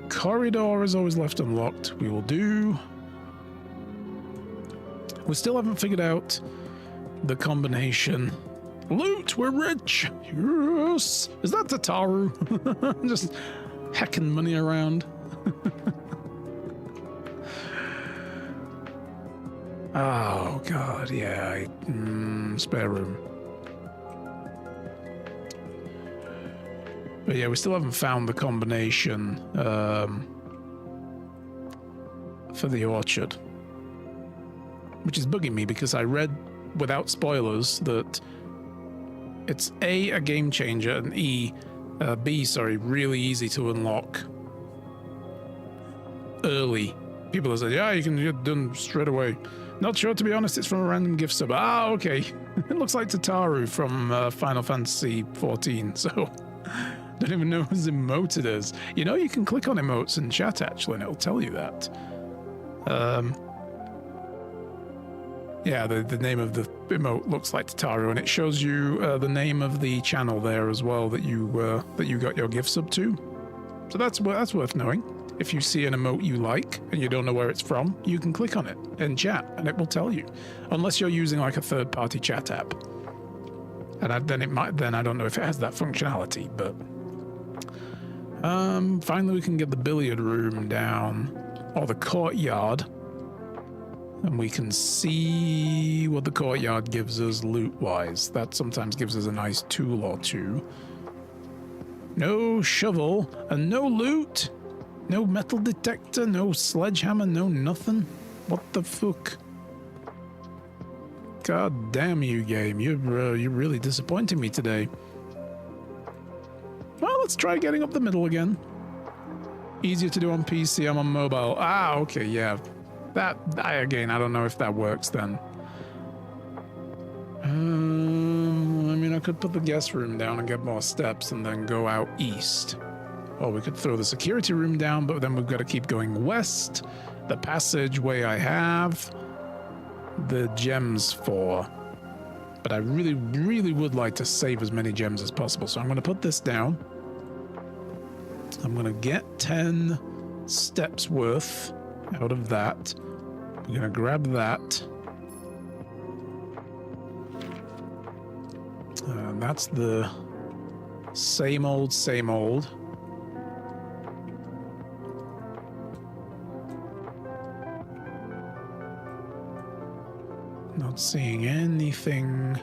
Corridor is always left unlocked. We will do. We still haven't figured out the combination. Loot, we're rich. Yes. Is that Tataru? Just hacking money around. Oh, God, yeah. Spare room. But yeah, we still haven't found the combination for the orchard. Which is bugging me because I read, without spoilers, that It's A game changer, and B, sorry, really easy to unlock early. People have said, yeah, you can get it done straight away. Not sure, to be honest. It's from a random gift sub. Ah, okay. It looks like Tataru from Final Fantasy 14, so don't even know whose emote it is. You know, you can click on emotes in chat, actually, and it'll tell you that. Yeah, the name of the emote looks like Tataru, and it shows you the name of the channel there as well that you got your gift sub to. So that's worth knowing. If you see an emote you like and you don't know where it's from, you can click on it in chat, and it will tell you. Unless you're using like a third-party chat app, and then I don't know if it has that functionality. But finally, we can get the billiard room down, or the courtyard. And we can see what the courtyard gives us loot-wise. That sometimes gives us a nice tool or two. No shovel and no loot. No metal detector, no sledgehammer, no nothing. What the fuck? God damn you, game. You're really disappointing me today. Well, let's try getting up the middle again. Easier to do on PC, I'm on mobile. Ah, okay, yeah. Again, I don't know if that works then. I mean, I could put the guest room down and get more steps and then go out east. Or we could throw the security room down, but then we've got to keep going west. The passageway I have the gems for. But I really, really would like to save as many gems as possible. So I'm going to put this down. I'm going to get 10 steps worth out of that. I'm going to grab that. That's the same old, same old. Not seeing anything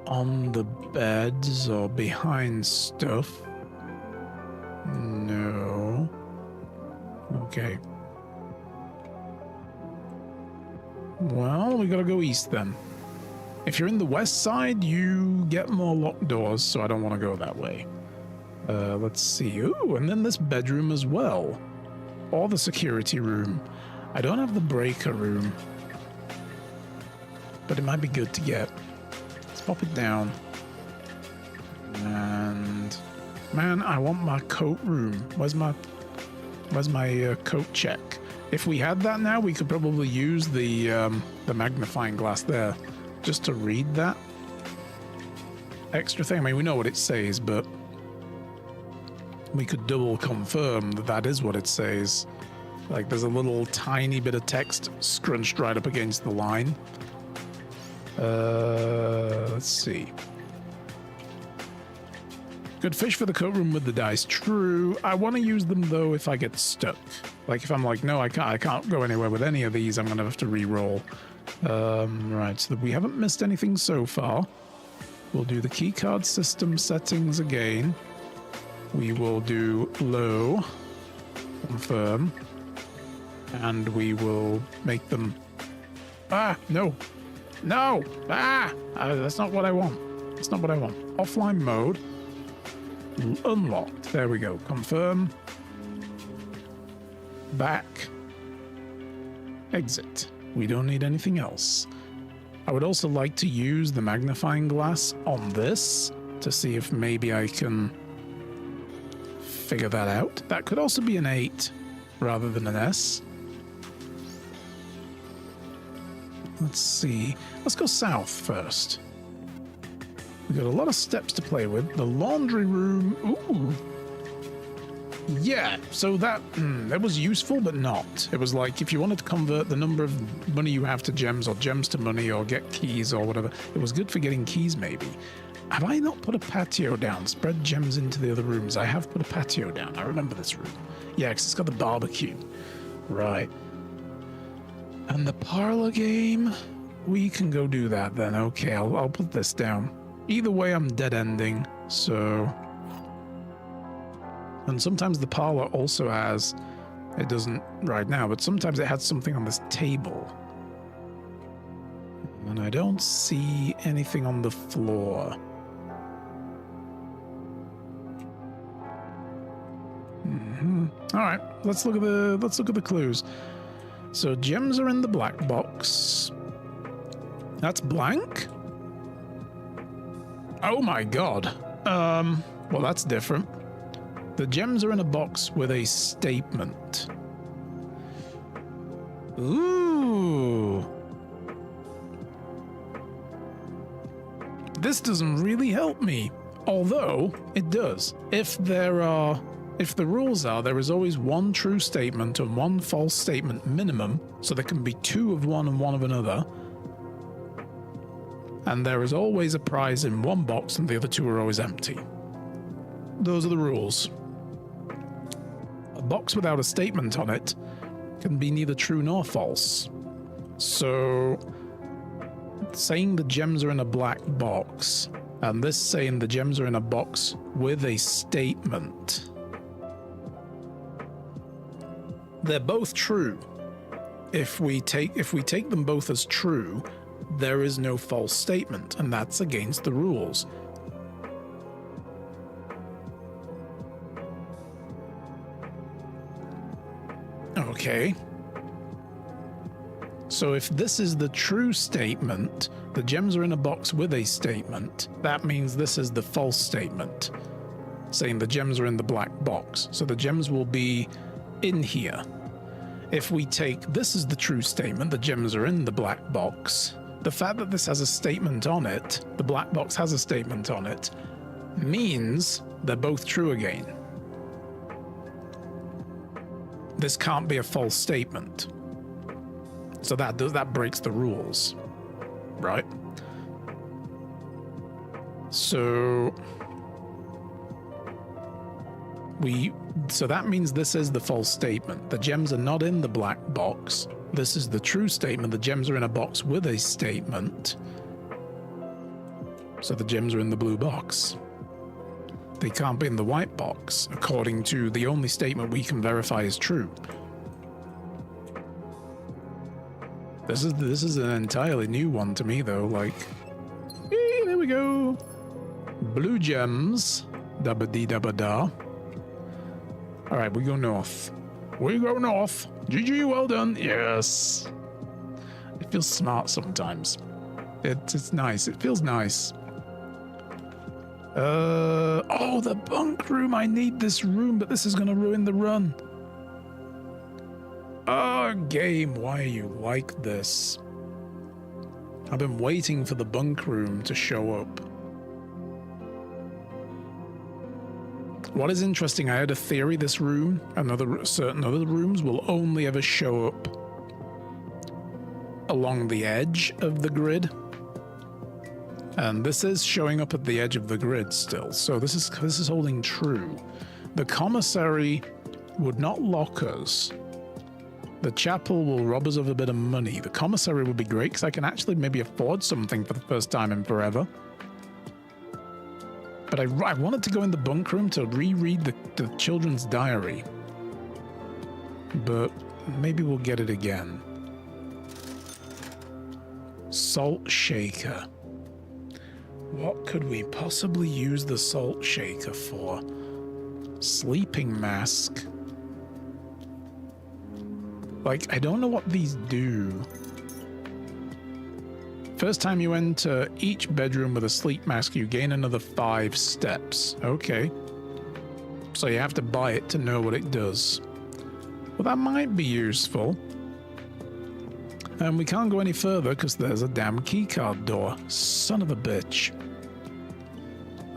on the beds or behind stuff. No. Okay. Well, we gotta go east then. If you're in the west side, you get more locked doors, so I don't want to go that way. Let's see. Ooh, and then this bedroom as well. Or the security room. I don't have the breaker room, but it might be good to get. Let's pop it down. And man, I want my coat room. Where's my coat check? If we had that now, we could probably use the magnifying glass there just to read that extra thing. I mean, we know what it says, but we could double confirm that that is what it says. Like, there's a little tiny bit of text scrunched right up against the line. Let's see. Good fish for the coat room with the dice. True. I want to use them, though, if I get stuck. Like, if I'm like, no, I can't go anywhere with any of these, I'm going to have to re-roll. Right, so we haven't missed anything so far. We'll do the keycard system settings again. We will do low, confirm, and we will make them... Ah, no. No! Ah! That's not what I want. That's not what I want. Offline mode. Unlocked. There we go. Confirm. Back. Exit. We don't need anything else. I would also like to use the magnifying glass on this to see if maybe I can figure that out. That could also be an 8 rather than an S. Let's see. Let's go south first. We've got a lot of steps to play with. The laundry room. Ooh. Yeah, so that was useful, but not. It was like if you wanted to convert the number of money you have to gems or gems to money or get keys or whatever, it was good for getting keys maybe. Have I not put a patio down? Spread gems into the other rooms. I have put a patio down. I remember this room. Yeah, because it's got the barbecue. Right. And the parlor game, we can go do that then. Okay, I'll put this down. Either way, I'm dead ending, so... And sometimes the parlor also has, it doesn't right now, but sometimes it has something on this table. And I don't see anything on the floor. All right, let's look at the clues. So gems are in the black box. That's blank? Oh my god. Well, that's different. The gems are in a box with a statement. Ooh. This doesn't really help me. Although, it does. If the rules are there is always one true statement and one false statement minimum, so there can be two of one and one of another, and there is always a prize in one box and the other two are always empty. Those are the rules. A box without a statement on it can be neither true nor false. So, saying the gems are in a black box, and this saying the gems are in a box with a statement. They're both true. If we take them both as true, there is no false statement, and that's against the rules. Okay. So if this is the true statement, the gems are in a box with a statement, that means this is the false statement, saying the gems are in the black box. So the gems will be in here. If we take this is the true statement, the gems are in the black box, the fact that this has a statement on it, the black box has a statement on it, means they're both true again. This can't be a false statement. So that breaks the rules, right? So that means this is the false statement. The gems are not in the black box. This is the true statement. The gems are in a box with a statement. So the gems are in the blue box. They can't be in the white box, according to the only statement we can verify is true. This is an entirely new one to me, though. Like, there we go. Blue gems. Dabba dee dabba da. All right, we go north. We go north. GG, well done. Yes. It feels smart sometimes. It's nice. It feels nice. Oh, the bunk room. I need this room, but this is going to ruin the run. Oh, game, why are you like this? I've been waiting for the bunk room to show up. What is interesting, I had a theory this room and certain other rooms will only ever show up along the edge of the grid. And this is showing up at the edge of the grid still, so this is holding true. The commissary would not lock us. The chapel will rob us of a bit of money. The commissary would be great because I can actually maybe afford something for the first time in forever. But I wanted to go in the bunk room to reread the children's diary. But maybe we'll get it again. Salt shaker. What could we possibly use the salt shaker for? Sleeping mask. Like, I don't know what these do. First time you enter each bedroom with a sleep mask, you gain another 5 steps. Okay. So you have to buy it to know what it does. Well, that might be useful. And we can't go any further because there's a damn keycard door. Son of a bitch.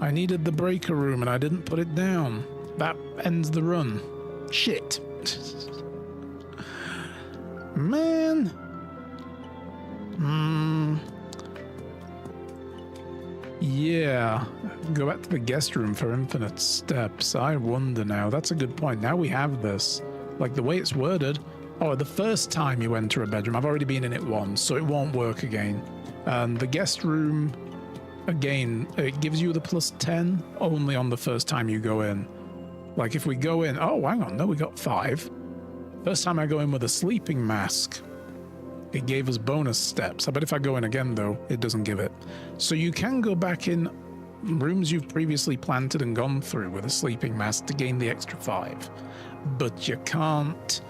I needed the breaker room and I didn't put it down. That ends the run. Shit. Man. Yeah. Go back to the guest room for infinite steps. I wonder now. That's a good point. Now we have this. Like the way it's worded. Oh, the first time you enter a bedroom. I've already been in it once, so it won't work again. And the guest room, again, it gives you the plus 10 only on the first time you go in. Like if we go in... Oh, hang on. No, we got 5. First time I go in with a sleeping mask. It gave us bonus steps. I bet if I go in again, though, it doesn't give it. So you can go back in rooms you've previously planted and gone through with a sleeping mask to gain the extra 5. But you can't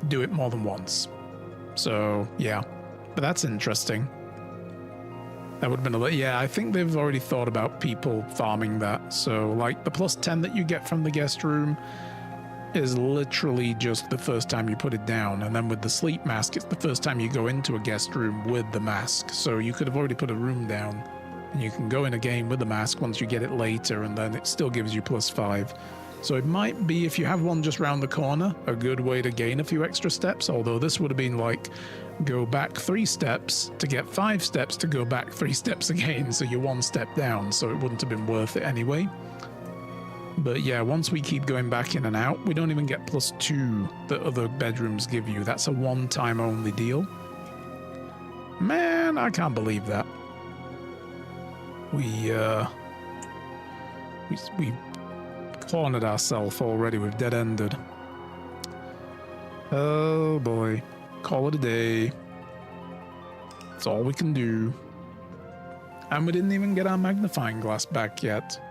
do it more than once. So, yeah. But that's interesting. That would have been a little... Yeah, I think they've already thought about people farming that. So, like, the plus 10 that you get from the guest room is literally just the first time you put it down. And then with the sleep mask, it's the first time you go into a guest room with the mask. So you could have already put a room down, and you can go in a game with the mask once you get it later, and then it still gives you plus 5. So it might be, if you have one just round the corner, a good way to gain a few extra steps, although this would have been like, go back 3 steps to get 5 steps to go back 3 steps again, so you're 1 step down, so it wouldn't have been worth it anyway. But yeah, once we keep going back in and out, we don't even get plus 2 that other bedrooms give you. That's a one-time only deal. Man, I can't believe that. We cornered ourselves already. We've dead-ended. Oh boy. Call it a day. That's all we can do. And we didn't even get our magnifying glass back yet.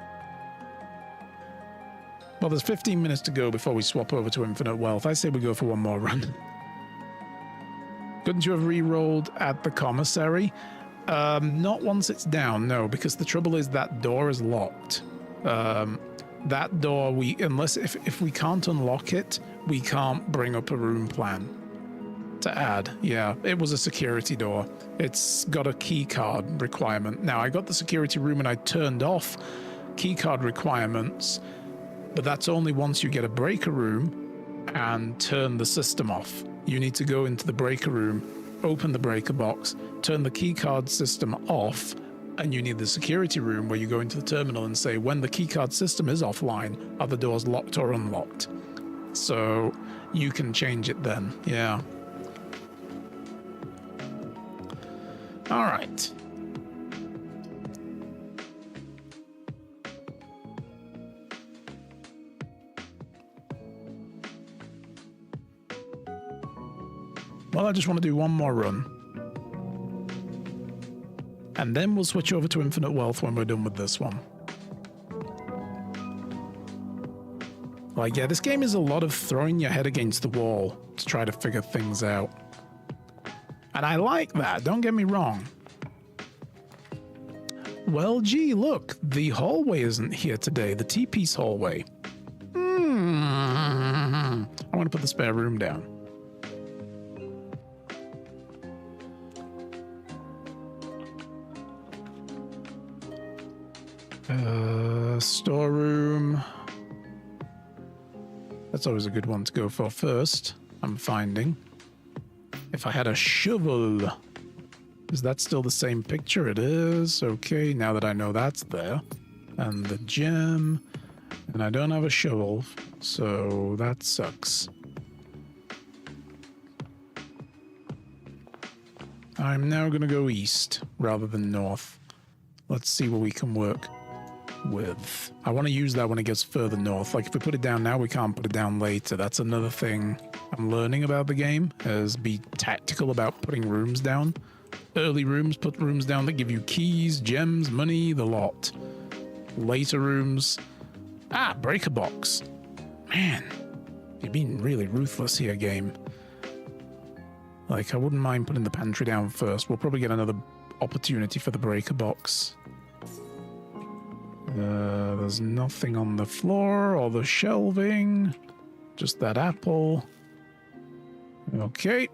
Well, there's 15 minutes to go before we swap over to infinite wealth. I say we go for one more run. Couldn't you have re-rolled at the commissary? Not once it's down, no, because the trouble is that door is locked. That door, unless if we can't unlock it, we can't bring up a room plan to add. Yeah, it was a security door. It's got a key card requirement. Now, I got the security room and I turned off key card requirements, but that's only once you get a breaker room and turn the system off. You need to go into the breaker room, open the breaker box, turn the keycard system off, and you need the security room where you go into the terminal and say, when the keycard system is offline, are the doors locked or unlocked? So you can change it then, yeah. All right. Well, I just want to do one more run. And then we'll switch over to infinite wealth when we're done with this one. Like, yeah, this game is a lot of throwing your head against the wall to try to figure things out. And I like that, don't get me wrong. Well, gee, look, the hallway isn't here today, the T-piece hallway. I want to put the spare room down. Storeroom. That's always a good one to go for first, I'm finding. If I had a shovel. Is that still the same picture? It is. Okay, now that I know that's there. And the gem. And I don't have a shovel, so that sucks. I'm now going to go east rather than north. Let's see what we can work with. I want to use that when it gets further north. Like, if we put it down now, we can't put it down later. That's another thing I'm learning about the game, is be tactical about putting rooms down. Early rooms, put rooms down that give you keys, gems, money, the lot. Later rooms... breaker box. Man, you're being really ruthless here, game. Like, I wouldn't mind putting the pantry down first. We'll probably get another opportunity for the breaker box. There's nothing on the floor or the shelving. Just that apple. Okay.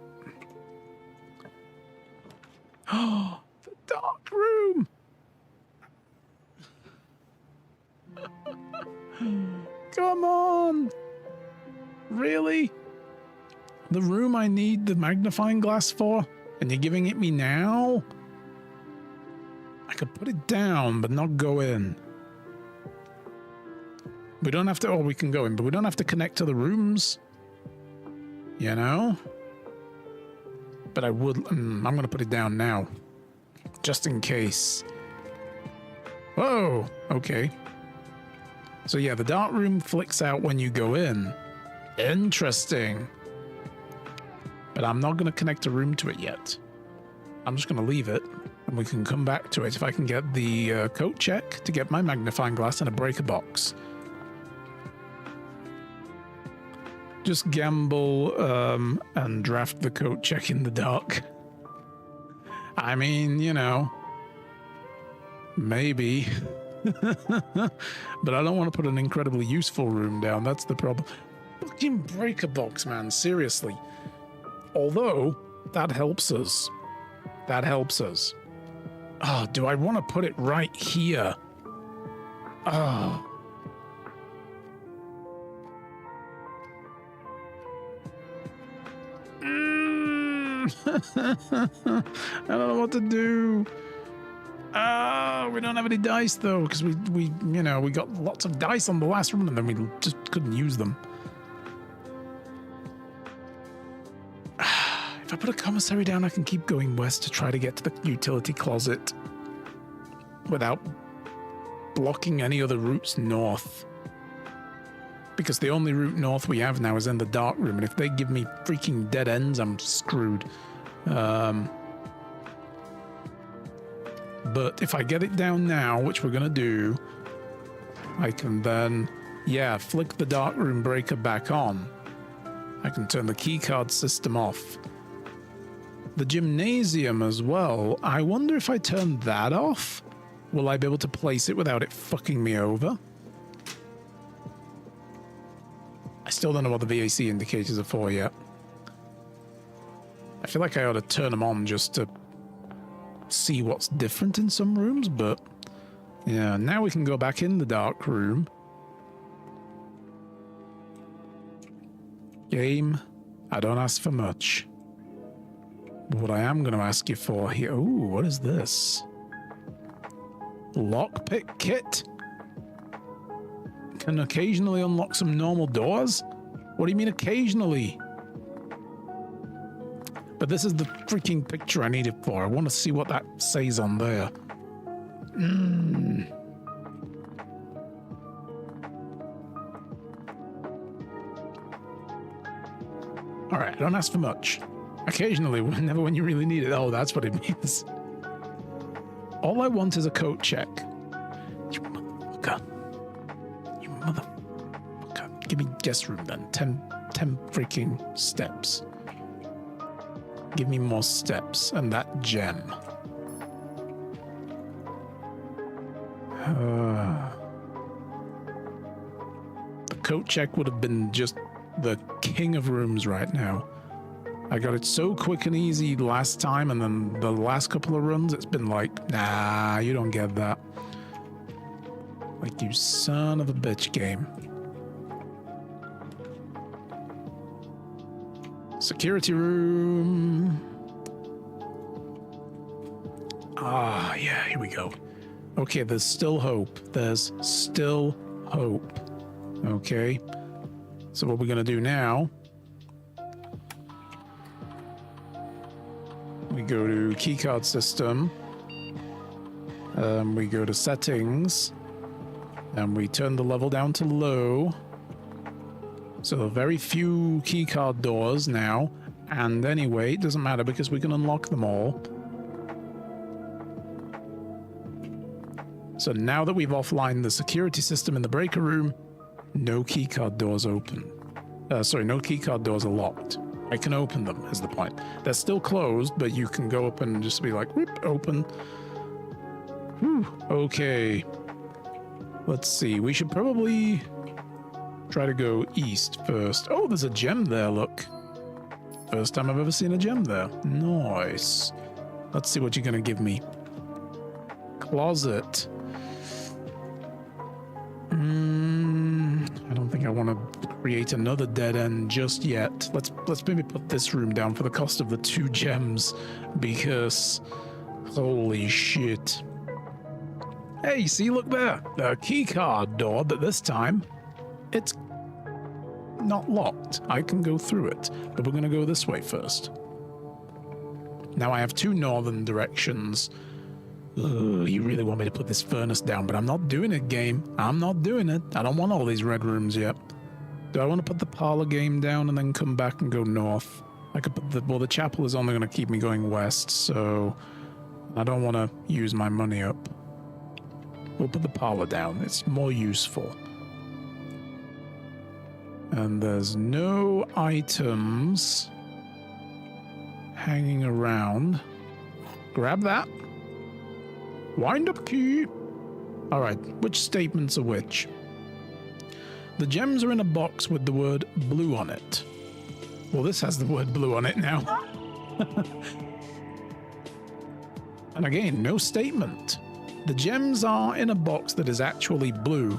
Oh, the dark room! Come on! Really? The room I need the magnifying glass for? And you're giving it me now? I could put it down, but not go in. We don't have to, or we can go in, but we don't have to connect to the rooms. You know? But I would, I'm going to put it down now. Just in case. Whoa, okay. So yeah, the dark room flicks out when you go in. Interesting. But I'm not going to connect a room to it yet. I'm just going to leave it, and we can come back to it if I can get the coat check to get my magnifying glass and a breaker box. Just gamble and draft the coat check in the dark. I mean, you know, maybe. But I don't want to put an incredibly useful room down. That's the problem. Fucking breaker box, man. Seriously. Although, that helps us. That helps us. Oh, do I want to put it right here? Oh. I don't know what to do. We don't have any dice though, because we you know, we got lots of dice on the last run and then we just couldn't use them. If I put a commissary down, I can keep going west to try to get to the utility closet without blocking any other routes north. Because the only route north we have now is in the dark room, and if they give me freaking dead ends, I'm screwed. But if I get it down now, which we're gonna do, I can then, yeah, flick the dark room breaker back on. I can turn the keycard system off. The gymnasium as well, I wonder if I turn that off, will I be able to place it without it fucking me over? I still don't know what the VAC indicators are for yet. I feel like I ought to turn them on just to see what's different in some rooms, but yeah, now we can go back in the dark room. Game, I don't ask for much. But what I am going to ask you for here... Ooh, what is this? Lockpick kit? Can occasionally unlock some normal doors? What do you mean occasionally? But this is the freaking picture I need it for. I want to see what that says on there. Alright, don't ask for much. Occasionally, never when you really need it. Oh, that's what it means. All I want is a coat check. You motherfucker. You motherfucker. Give me guest room then. 10 freaking steps. Give me more steps and that gem. The coat check would have been just the king of rooms right now. I got it so quick and easy last time, and then the last couple of runs, it's been like, nah, you don't get that. Like, you son of a bitch game. Security room. Ah, yeah, here we go. Okay, there's still hope. There's still hope. Okay. So what we're going to do now... we go to keycard system, we go to settings, and we turn the level down to low. So very few keycard doors now, and anyway, it doesn't matter because we can unlock them all. So now that we've offlined the security system in the breaker room, no keycard doors open. Sorry, no keycard doors are locked. I can open them, is the point. They're still closed, but you can go up and just be like, whoop, open. Whew, okay. Let's see, we should probably try to go east first. Oh, there's a gem there, look. First time I've ever seen a gem there. Nice. Let's see what you're gonna give me. Closet. I don't think I want to create another dead end just yet. Let's maybe put this room down for the cost of the 2 gems, because holy shit. Hey, see, look there. The keycard door, but this time it's not locked. I can go through it, but we're going to go this way first. Now I have 2 northern directions. Ugh, you really want me to put this furnace down, but I'm not doing it, game. I'm not doing it. I don't want all these red rooms yet. Do I want to put the parlor game down and then come back and go north? I could put well, the chapel is only going to keep me going west, so I don't want to use my money up. We'll put the parlor down. It's more useful. And there's no items hanging around. Grab that. Wind up key. All right, which statements are which? The gems are in a box with the word blue on it. Well, this has the word blue on it now. And again, no statement. The gems are in a box that is actually blue.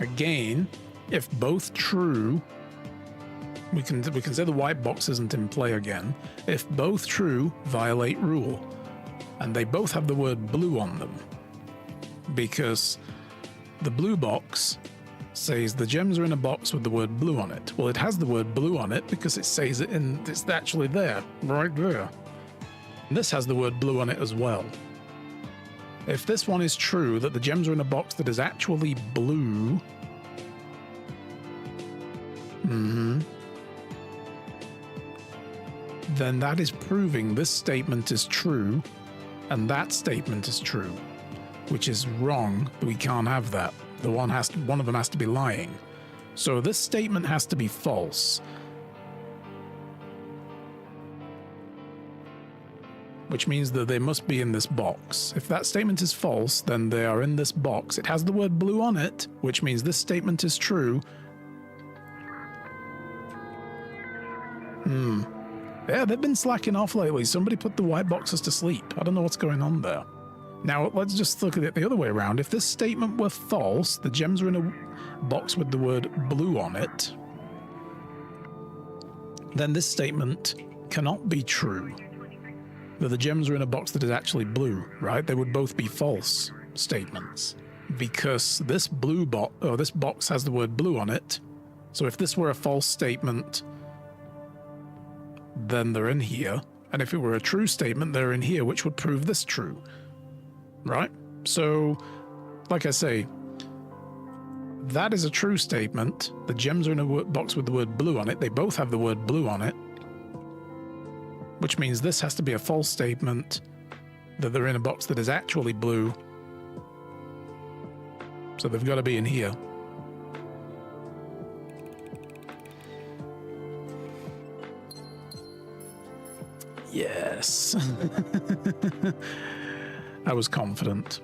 Again, if both true, we can say the white box isn't in play again. If both true, violate rule. And they both have the word blue on them. Because the blue box says the gems are in a box with the word blue on it. Well, it has the word blue on it because it says it it's actually there, right there. And this has the word blue on it as well. If this one is true, that the gems are in a box that is actually blue, then that is proving this statement is true, and that statement is true, which is wrong. We can't have that. One of them has to be lying. So this statement has to be false. Which means that they must be in this box. If that statement is false, then they are in this box. It has the word blue on it, which means this statement is true. Yeah, they've been slacking off lately. Somebody put the white boxes to sleep. I don't know what's going on there. Now, let's just look at it the other way around. If this statement were false, the gems are in a box with the word blue on it, then this statement cannot be true. That the gems are in a box that is actually blue, right? They would both be false statements. Because this this box has the word blue on it. So if this were a false statement, then they're in here. And if it were a true statement, they're in here, which would prove this true. Right? So, like I say, that is a true statement. The gems are in a box with the word blue on it. They both have the word blue on it. Which means this has to be a false statement, that they're in a box that is actually blue. So they've got to be in here. Yes. I was confident.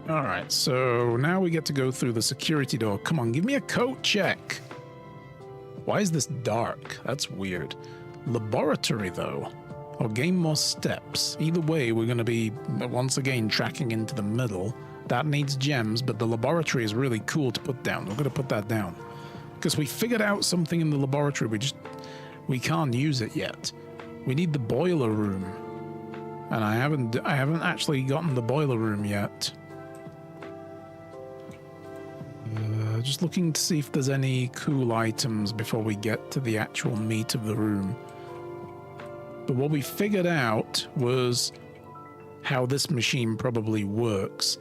All right, so now we get to go through the security door. Come on, give me a coat check. Why is this dark? That's weird. Laboratory, though. Or gain more steps. Either way, we're going to be, once again, tracking into the middle. That needs gems, but the laboratory is really cool to put down. We're going to put that down. Because we figured out something in the laboratory. We can't use it yet. We need the boiler room. And I haven't actually gotten the boiler room yet. Just looking to see if there's any cool items before we get to the actual meat of the room. But what we figured out was how this machine probably works.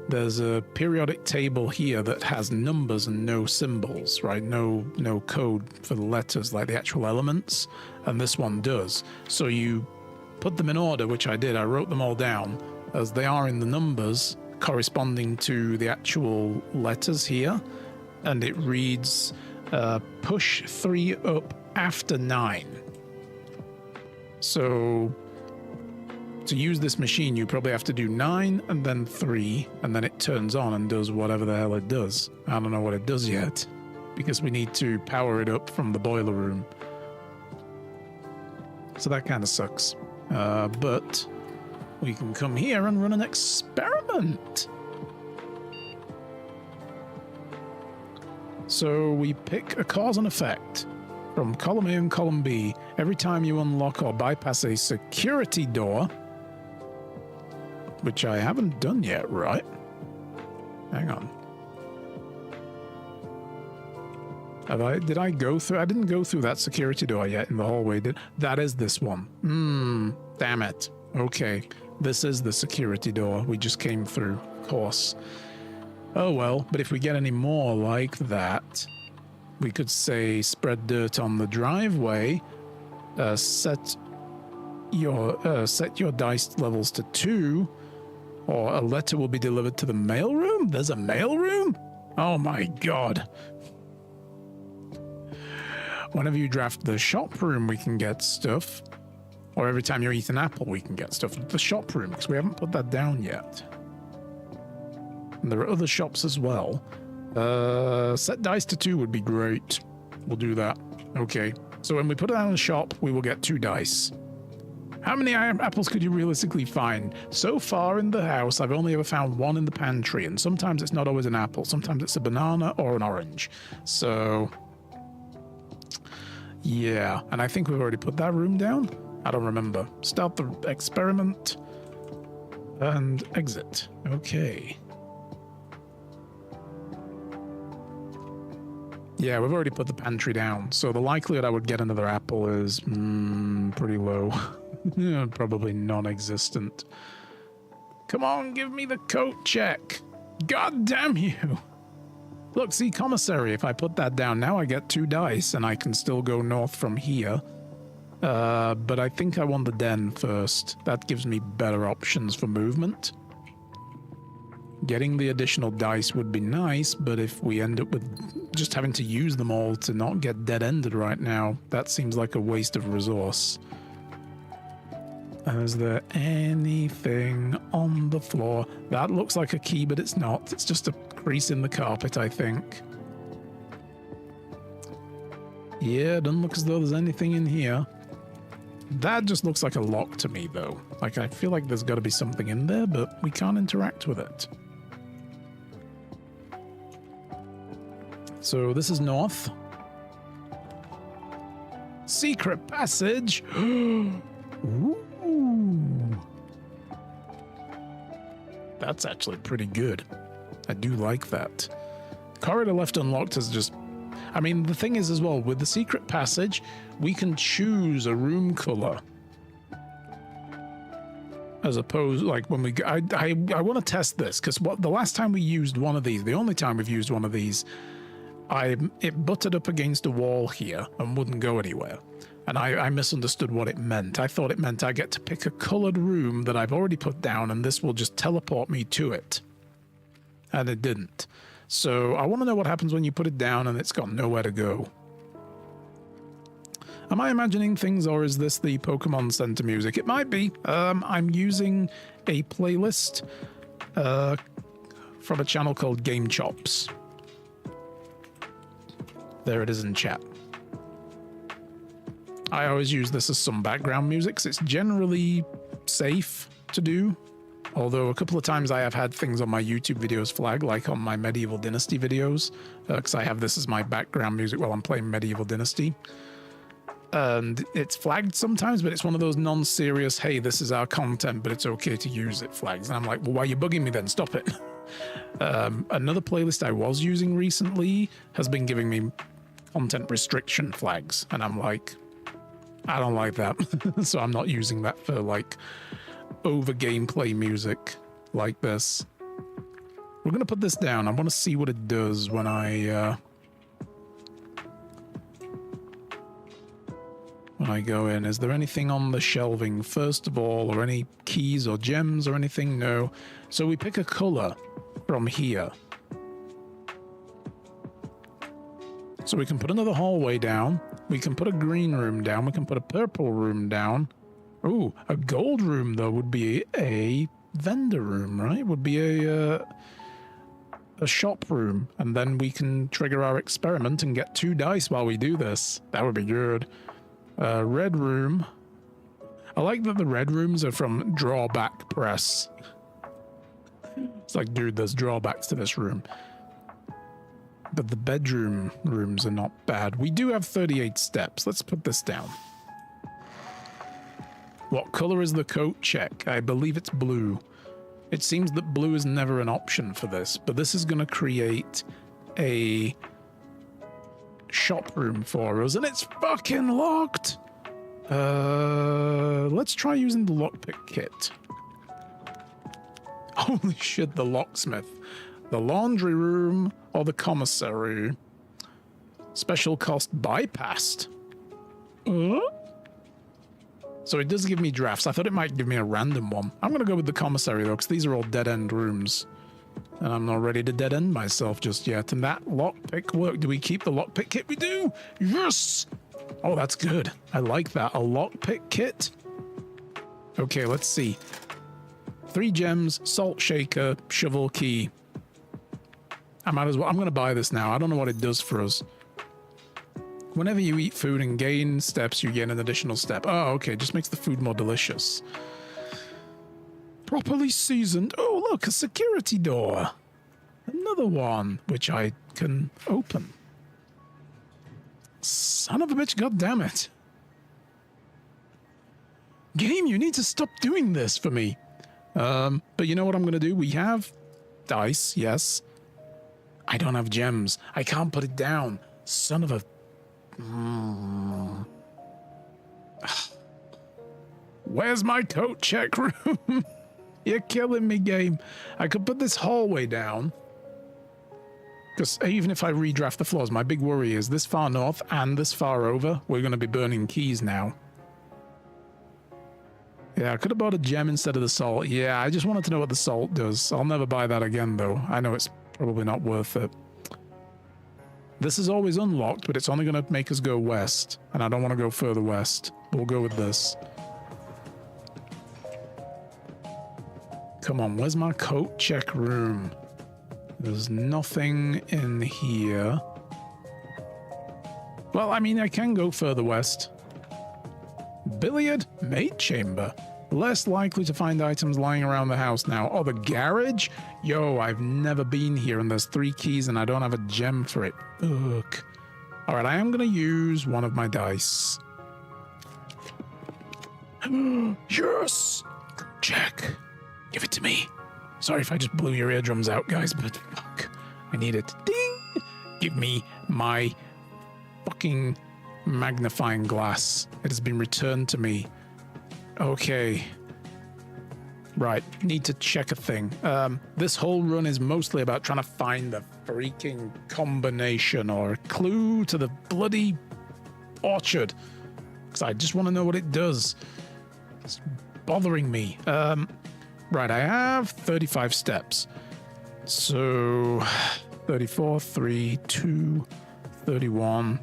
There's a periodic table here that has numbers and no symbols, right? No code for the letters like the actual elements, and this one does. So you put them in order, which I did. I wrote them all down as they are in the numbers corresponding to the actual letters here, and it reads push 3 up after 9. So to use this machine, you probably have to do 9 and then 3, and then it turns on and does whatever the hell it does. I don't know what it does yet, because we need to power it up from the boiler room. So that kind of sucks. But we can come here and run an experiment. So we pick a cause and effect from column A and column B. Every time you unlock or bypass a security door, which I haven't done yet, right? Hang on. Did I go through? I didn't go through that security door yet in the hallway. That is this one. Damn it. Okay, this is the security door we just came through, of course. Oh well, but if we get any more like that, we could say spread dirt on the driveway, set your dice levels to 2, or a letter will be delivered to the mailroom. There's a mailroom? Oh my god. Whenever you draft the shop room, we can get stuff. Or every time you eat an apple, we can get stuff. The shop room, because we haven't put that down yet. And there are other shops as well. Set dice to 2 would be great. We'll do that. Okay. So when we put it down in the shop, we will get 2 dice. How many apples could you realistically find? So far in the house, I've only ever found 1 in the pantry, and sometimes it's not always an apple. Sometimes it's a banana or an orange. So, yeah. And I think we've already put that room down. I don't remember. Start the experiment and exit. Okay. Yeah, we've already put the pantry down, so the likelihood I would get another apple is pretty low. Probably non-existent. Come on, give me the coat check. God damn you. Look, see, commissary, if I put that down now, I get 2 dice, and I can still go north from here. But I think I want the den first. That gives me better options for movement. Getting the additional dice would be nice, but if we end up with just having to use them all to not get dead-ended right now, that seems like a waste of resource. Is there anything on the floor? That looks like a key, but it's not. It's just a crease in the carpet, I think. Yeah, it doesn't look as though there's anything in here. That just looks like a lock to me, though. Like, I feel like there's got to be something in there, but we can't interact with it. So this is north. Secret passage. Ooh. That's actually pretty good. I do like that. Corridor left unlocked is just... I mean, the thing is as well, with the secret passage, we can choose a room color. As opposed, like when we... I want to test this, because the last time we used one of these, the only time we've used one of these, it butted up against a wall here and wouldn't go anywhere. And I misunderstood what it meant. I thought it meant I get to pick a colored room that I've already put down and this will just teleport me to it. And it didn't. So I want to know what happens when you put it down and it's got nowhere to go. Am I imagining things, or is this the Pokemon Center music? It might be. I'm using a playlist from a channel called Game Chops. There it is in chat. I always use this as some background music, 'cause it's generally safe to do. Although a couple of times I have had things on my YouTube videos flag, like on my Medieval Dynasty videos, because I have this as my background music while I'm playing Medieval Dynasty. And it's flagged sometimes, but it's one of those non-serious, hey, this is our content, but it's okay to use it flags. And I'm like, well, why are you bugging me then? Stop it. Another playlist I was using recently has been giving me content restriction flags. And I'm like, I don't like that. So I'm not using that for like over gameplay music like this. We're going to put this down. I want to see what it does when I go in. Is there anything on the shelving first of all, or any keys or gems or anything? No. So we pick a color from here. So we can put another hallway down. We can put a green room down. We can put a purple room down. Ooh, a gold room, though, would be a vendor room, right? Would be a shop room. And then we can trigger our experiment and get 2 dice while we do this. That would be good. Red room. I like that the red rooms are from drawback press. It's like, dude, there's drawbacks to this room. But the bedroom rooms are not bad. We do have 38 steps. Let's put this down. What color is the coat check? I believe it's blue. It seems that blue is never an option for this, but this is going to create a shop room for us, and it's fucking locked. Let's try using the lockpick kit. Holy shit, the locksmith. The laundry room or the commissary. Special cost bypassed. So it does give me drafts. I thought it might give me a random one. I'm going to go with the commissary, though, because these are all dead-end rooms. And I'm not ready to dead-end myself just yet. And that lockpick work. Do we keep the lockpick kit? We do! Yes! Oh, that's good. I like that. A lockpick kit? Okay, let's see. 3 gems, salt shaker, shovel key. I might as well. I'm going to buy this now. I don't know what it does for us. Whenever you eat food and gain steps, you gain an additional step. Oh, okay. Just makes the food more delicious. Properly seasoned. Oh, look, a security door. Another one, which I can open. Son of a bitch, goddammit. Game, you need to stop doing this for me. But you know what I'm going to do? We have dice, yes. I don't have gems. I can't put it down. Son of a... Where's my coat check room? You're killing me, game. I could put this hallway down. Because even if I redraft the floors, my big worry is this far north and this far over, we're going to be burning keys now. Yeah, I could have bought a gem instead of the salt. Yeah, I just wanted to know what the salt does. I'll never buy that again, though. I know it's probably not worth it. This is always unlocked, but it's only going to make us go west. And I don't want to go further west. We'll go with this. Come on, where's my coat check room? There's nothing in here. Well, I mean, I can go further west. Billiard maid chamber. Less likely to find items lying around the house now. Oh, the garage? Yo, I've never been here and there's 3 keys and I don't have a gem for it. Ugh. Alright, I am going to use one of my dice. Yes! Check. Give it to me. Sorry if I just blew your eardrums out, guys, but fuck. I need it. Ding! Give me my fucking magnifying glass. It has been returned to me. Okay. Right, need to check a thing. This whole run is mostly about trying to find the freaking combination or clue to the bloody orchard. Because I just want to know what it does. It's bothering me. Right, I have 35 steps. So, 34, 3, 2, 31...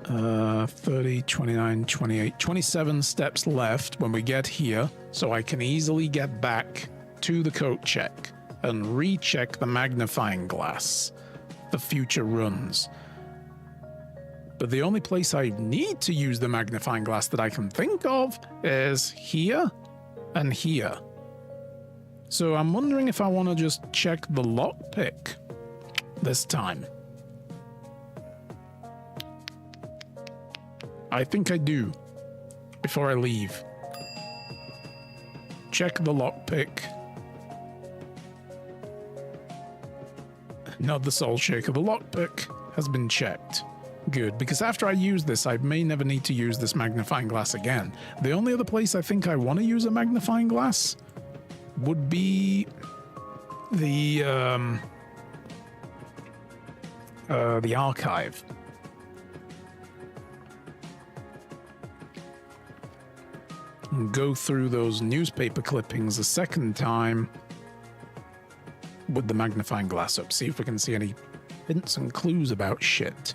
30, 29, 28, 27 steps left when we get here, so I can easily get back to the coat check and recheck the magnifying glass for future runs. But the only place I need to use the magnifying glass that I can think of is here and here. So I'm wondering if I want to just check the lockpick this time. I think I do, before I leave. Check the lockpick. Not the soul shaker. The lockpick has been checked. Good, because after I use this, I may never need to use this magnifying glass again. The only other place I think I want to use a magnifying glass would be the archive. Go through those newspaper clippings a second time with the magnifying glass up. See if we can see any hints and clues about shit.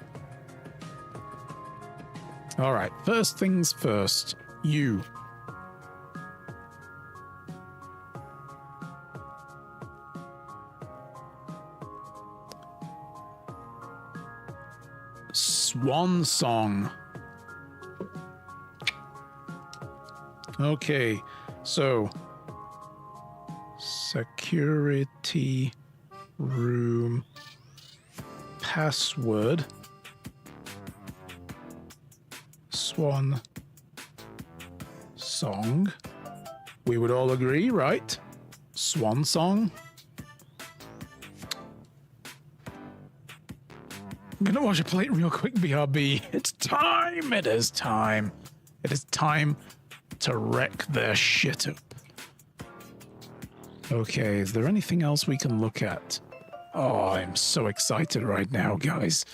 Alright, first things first. You. Swan song. Okay, so security room password swan song. We would all agree, right? Swan song. I'm gonna wash a plate real quick, BRB. It's time! It is time. It is time to wreck their shit up. Okay, is there anything else we can look at? Oh, I'm so excited right now, guys.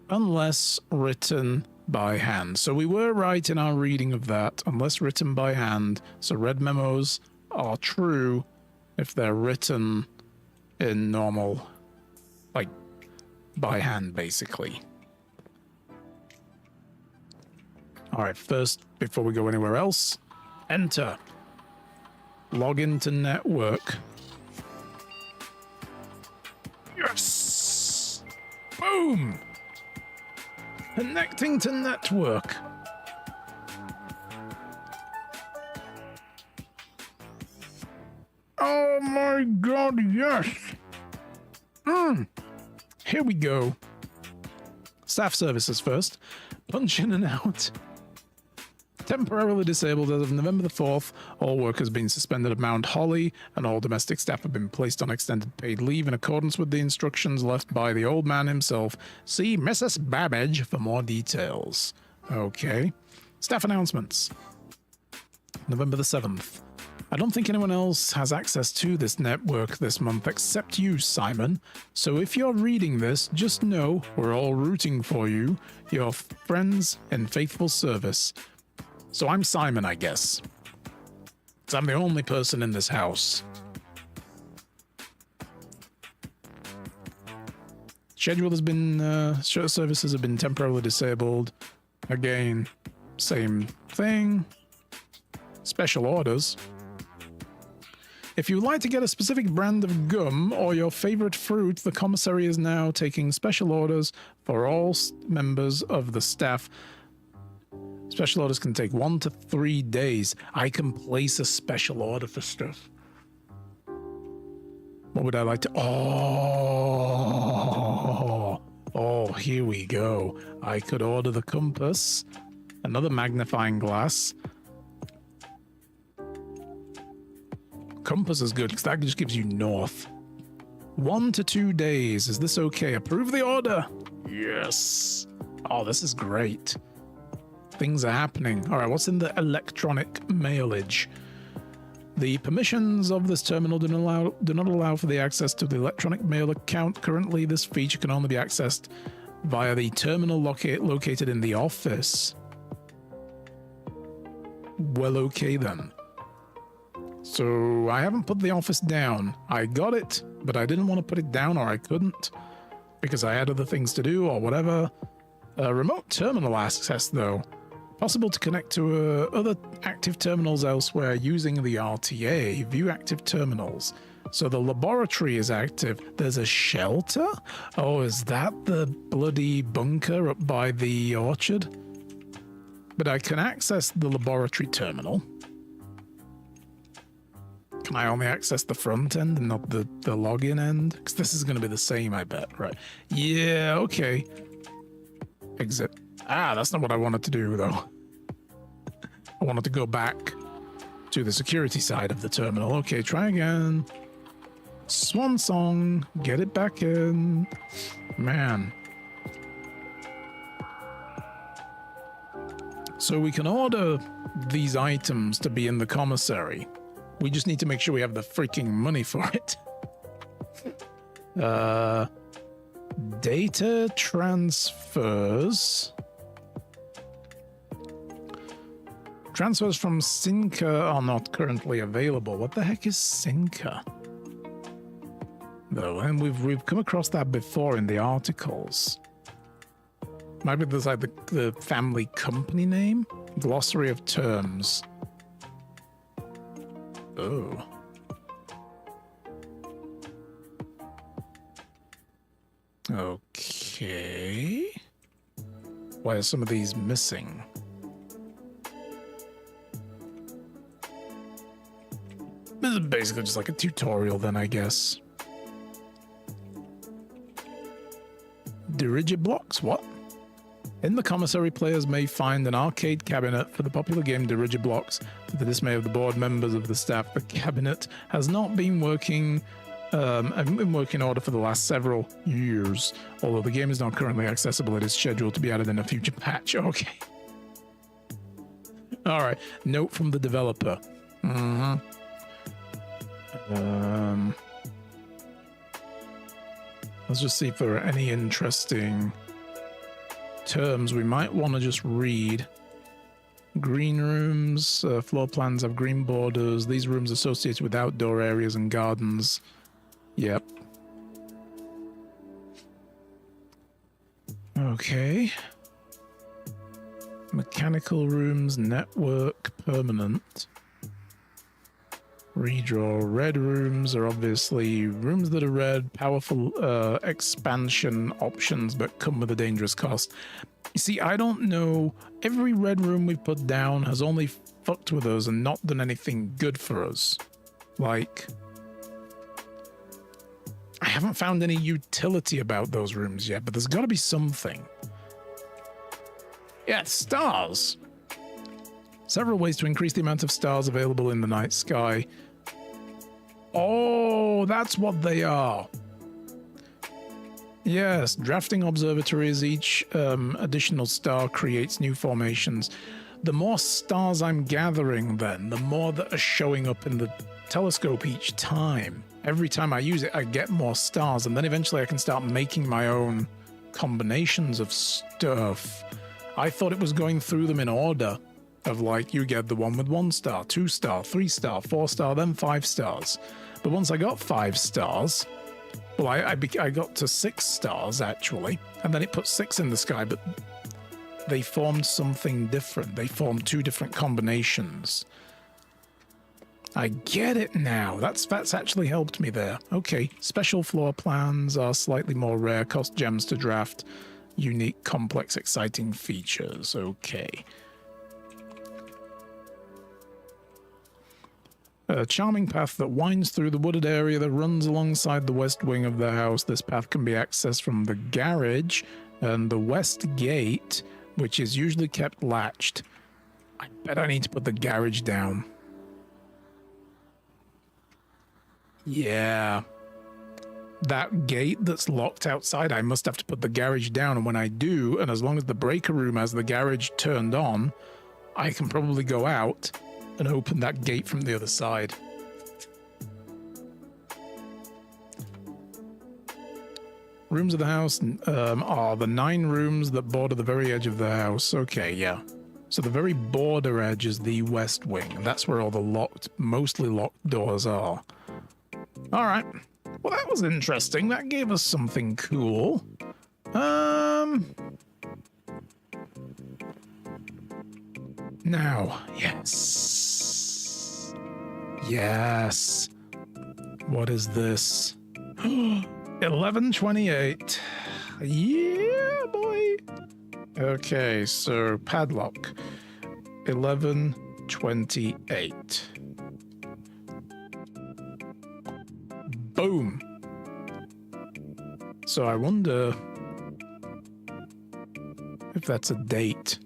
Unless written by hand. So we were right in our reading of that. Unless written by hand. So red memos are true if they're written in normal, like, by hand, basically. Alright, first, before we go anywhere else, enter. Log into network. Yes! Boom! Connecting to network. Oh my god, yes! Here we go. Staff services first. Punch in and out. Temporarily disabled as of November the 4th. All work has been suspended at Mount Holly, and all domestic staff have been placed on extended paid leave in accordance with the instructions left by the old man himself. See Mrs. Babbage for more details. Okay. Staff announcements. November the 7th. I don't think anyone else has access to this network this month except you, Simon. So if you're reading this, just know we're all rooting for you, your friends in faithful service. So I'm Simon, I guess. 'Cause I'm the only person in this house. Schedule has been, services have been temporarily disabled. Again, same thing. Special orders. If you would like to get a specific brand of gum or your favorite fruit, the commissary is now taking special orders for all members of the staff. Special orders can take 1 to 3 days. I can place a special order for stuff. What would I like to... Oh, here we go. I could order the compass, another magnifying glass. Compass is good because that just gives you north. 1 to 2 days. Is this okay? Approve the order. Yes. Oh, this is great. Things are happening. All right, what's in the electronic mailage? The permissions of this terminal do not allow for the access to the electronic mail account. Currently, this feature can only be accessed via the terminal located in the office. Well, okay then. So I haven't put the office down. I got it, but I didn't want to put it down, or I couldn't because I had other things to do or whatever. Remote terminal access, though. Possible to connect to other active terminals elsewhere using the RTA. View active terminals. So the laboratory is active. There's a shelter? Oh, is that the bloody bunker up by the orchard? But I can access the laboratory terminal. Can I only access the front end and not the login end? Because this is going to be the same, I bet. Right. Yeah, okay. Exit. Ah, that's not what I wanted to do, though. I wanted to go back to the security side of the terminal. Okay, try again. Swan song. Get it back in. Man. So we can order these items to be in the commissary. We just need to make sure we have the freaking money for it. Data transfers. Transfers from Sinca are not currently available. What the heck is Sinca? Though, and we've come across that before in the articles. Maybe there's like the family company name? Glossary of terms. Oh. Okay. Why are some of these missing? This is basically just like a tutorial then, I guess. Dirigiblocks? What? In the commissary, players may find an arcade cabinet for the popular game Dirigiblocks. To the dismay of the board members of the staff, the cabinet has not been working I've been working order for the last several years. Although the game is not currently accessible, it is scheduled to be added in a future patch. Okay. All right. Note from the developer. Let's just see if there are any interesting terms we might want to just read. Green rooms, floor plans have green borders. These rooms associated with outdoor areas and gardens. Yep. Okay. Mechanical rooms, network, permanent. Redraw. Red rooms are obviously rooms that are red, powerful expansion options, but come with a dangerous cost. You see, I don't know. Every red room we've put down has only fucked with us and not done anything good for us. Like, I haven't found any utility about those rooms yet, but there's got to be something. Yeah, stars. Several ways to increase the amount of stars available in the night sky. Oh, that's what they are. Yes, drafting observatories. Each additional star creates new formations. The more stars I'm gathering, then, the more that are showing up in the telescope each time. Every time I use it, I get more stars, and then eventually I can start making my own combinations of stuff. I thought it was going through them in order of, like, you get the one with 1 star, 2 star, 3 star, 4 star, then 5 stars. But once I got 5 stars, well, I got to 6 stars, actually, and then it put 6 in the sky, but they formed something different. They formed 2 different combinations. I get it now. That's actually helped me there. Okay, special floor plans are slightly more rare, cost gems to draft, unique, complex, exciting features. Okay. A charming path that winds through the wooded area that runs alongside the west wing of the house. This path can be accessed from the garage and the west gate, which is usually kept latched. I bet I need to put the garage down. Yeah. That gate that's locked outside, I must have to put the garage down, and when I do, and as long as the breaker room has the garage turned on, I can probably go out and open that gate from the other side. Rooms of the house are the 9 rooms that border the very edge of the house. Okay, yeah. So the very border edge is the west wing. That's where all the mostly locked doors are. All right. Well, that was interesting. That gave us something cool. Now, yes. Yes. What is this? 1128. Yeah, boy. Okay, so padlock. 1128. Boom. So I wonder if that's a date.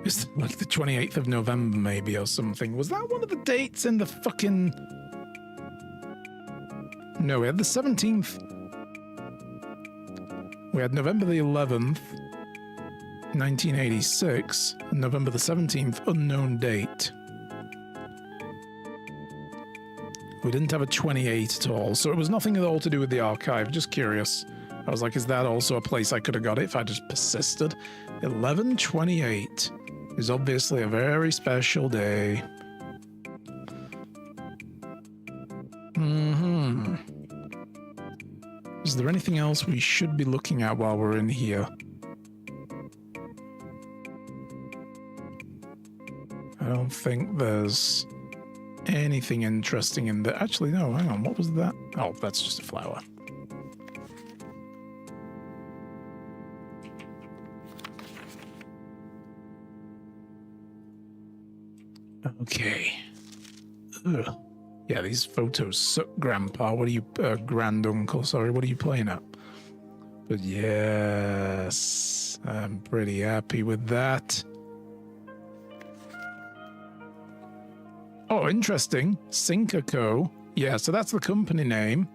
It's like the 28th of November, maybe, or something. Was that one of the dates in the fucking... No, we had the 17th. We had November the 11th, 1986, and November the 17th, unknown date. We didn't have a 28 at all, so it was nothing at all to do with the archive. Just curious. I was like, is that also a place I could have got it if I just persisted? 1128 is obviously a very special day. Is there anything else we should be looking at while we're in here? I don't think there's anything interesting in there. Actually, no, hang on. What was that? Oh, that's just a flower. Okay. Ugh. Yeah, these photos suck, Grandpa. What are you, Granduncle? Sorry, what are you playing at? But yes, I'm pretty happy with that. Oh, interesting. Syncaco. Yeah, so that's the company name.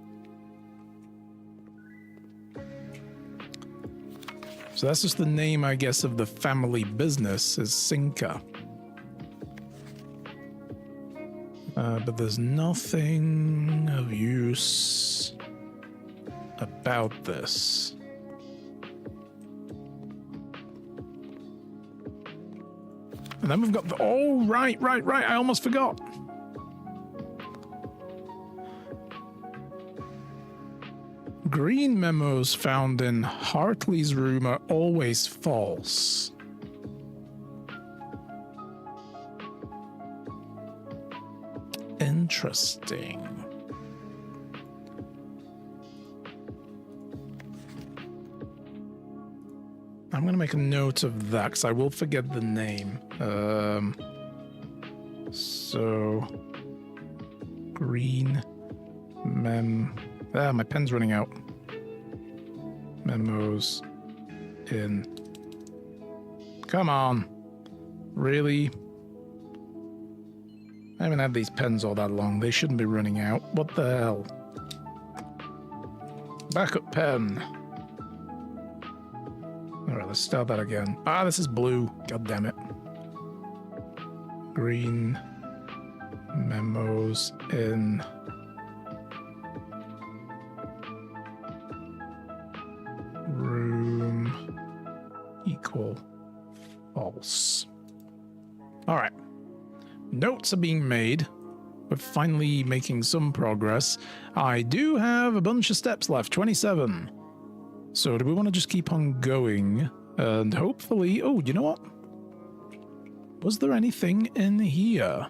So that's just the name, I guess, of the family business is Sinker. But there's nothing of use about this. And then we've got the... Oh, right. I almost forgot. Green memos found in Hartley's room are always false. Interesting. I'm going to make a note of that because I will forget the name. So, green my pen's running out. Memos in. Come on. Really? I haven't had these pens all that long. They shouldn't be running out. What the hell? Backup pen. Alright, let's start that again. Ah, this is blue. God damn it. Green. Memos in. Room equal false. Alright. Notes are being made. We're finally making some progress. I do have a bunch of steps left, 27. So do we want to just keep on going? And hopefully... Oh, you know what? Was there anything in here?